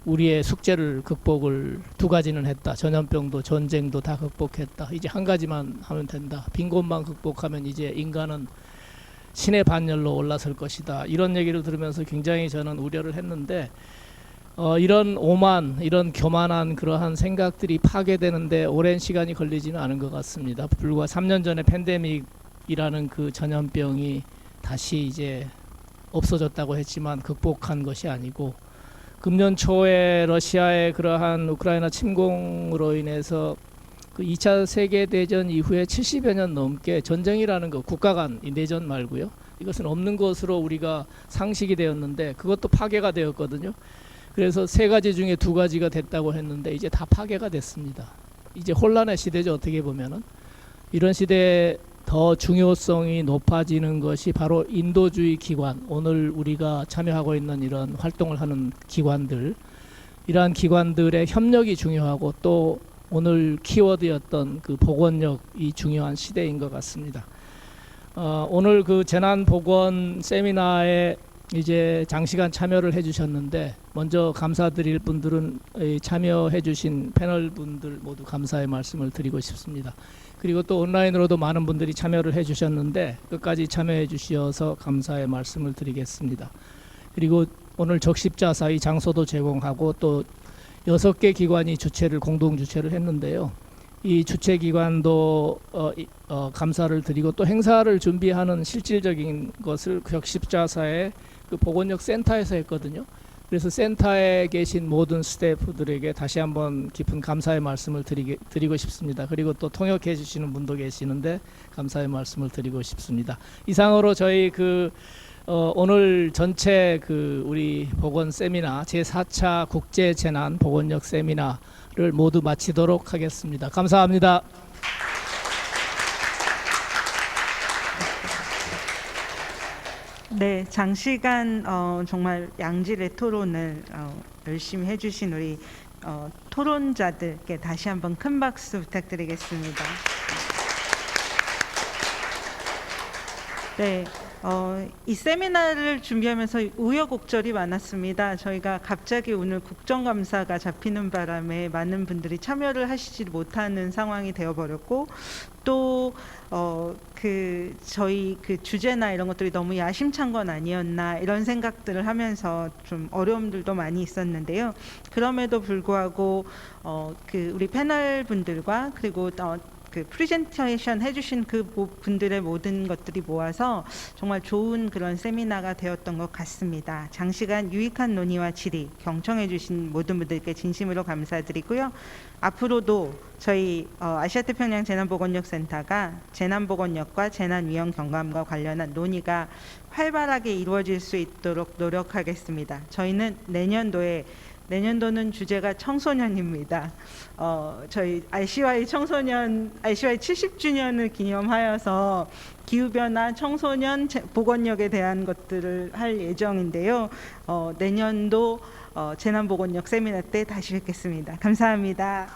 S2: 우리의 숙제를 극복을 두 가지는 했다. 전염병도 전쟁도 다 극복했다. 이제 한 가지만 하면 된다. 빈곤만 극복하면 이제 인간은 신의 반열로 올라설 것이다. 이런 얘기를 들으면서 굉장히 저는 우려를 했는데 이런 오만, 이런 교만한 그러한 생각들이 파괴되는데 오랜 시간이 걸리지는 않은 것 같습니다. 불과 3년 전에 팬데믹이라는 전염병이 다시 이제 없어졌다고 했지만 극복한 것이 아니고 금년 초에 러시아의 그러한 우크라이나 침공으로 인해서 2차 세계대전 이후에 70여 년 넘게 전쟁이라는 거, 국가 간 내전 말고요. 이것은 없는 것으로 우리가 상식이 되었는데 그것도 파괴가 되었거든요. 그래서 세 가지 중에 두 가지가 됐다고 했는데 이제 다 파괴가 됐습니다. 이제 혼란의 시대죠. 어떻게 보면은. 이런 시대에 더 중요성이 높아지는 것이 바로 인도주의 기관, 오늘 우리가 참여하고 있는 이런 활동을 하는 기관들, 이러한 기관들의 협력이 중요하고 또 오늘 키워드였던 보건력이 중요한 시대인 것 같습니다. 오늘 재난보건 세미나에 이제 장시간 참여를 해주셨는데 먼저 감사드릴 분들은 참여해주신 패널 분들 모두 감사의 말씀을 드리고 싶습니다. 그리고 또 온라인으로도 많은 분들이 참여를 해주셨는데 끝까지 참여해 주셔서 감사의 말씀을 드리겠습니다. 그리고 오늘 적십자사 이 장소도 제공하고 또 6개 기관이 공동 주최를 했는데요. 이 주최 기관도 감사를 드리고 또 행사를 준비하는 실질적인 것을 적십자사의 보건력 센터에서 했거든요. 그래서 센터에 계신 모든 스태프들에게 다시 한번 깊은 감사의 말씀을 드리고 싶습니다. 그리고 또 통역해 주시는 분도 계시는데 감사의 말씀을 드리고 싶습니다. 이상으로 저희 오늘 전체 우리 보건 세미나 제4차 국제 재난 보건력 세미나를 모두 마치도록 하겠습니다. 감사합니다.
S1: 네, 장시간 정말 양질의 토론을 열심히 해주신 우리 토론자들께 다시 한번 큰 박수 부탁드리겠습니다. 네, 이 세미나를 준비하면서 우여곡절이 많았습니다. 저희가 갑자기 오늘 국정감사가 잡히는 바람에 많은 분들이 참여를 하시지 못하는 상황이 되어버렸고 또 저희 주제나 이런 것들이 너무 야심찬 건 아니었나 이런 생각들을 하면서 좀 어려움들도 많이 있었는데요. 그럼에도 불구하고 우리 패널 분들과 그리고 그 프레젠테이션 해주신 그 분들의 모든 것들이 모아서 정말 좋은 그런 세미나가 되었던 것 같습니다. 장시간 유익한 논의와 질의 경청해주신 모든 분들께 진심으로 감사드리고요. 앞으로도 저희 아시아태평양 재난보건력센터가 재난보건력과 재난위험 경감과 관련한 논의가 활발하게 이루어질 수 있도록 노력하겠습니다. 저희는 내년도는 주제가 청소년입니다. 저희 RCY 70주년을 기념하여서 기후변화, 청소년 보건력에 대한 것들을 할 예정인데요. 내년도 재난보건력 세미나 때 다시 뵙겠습니다. 감사합니다.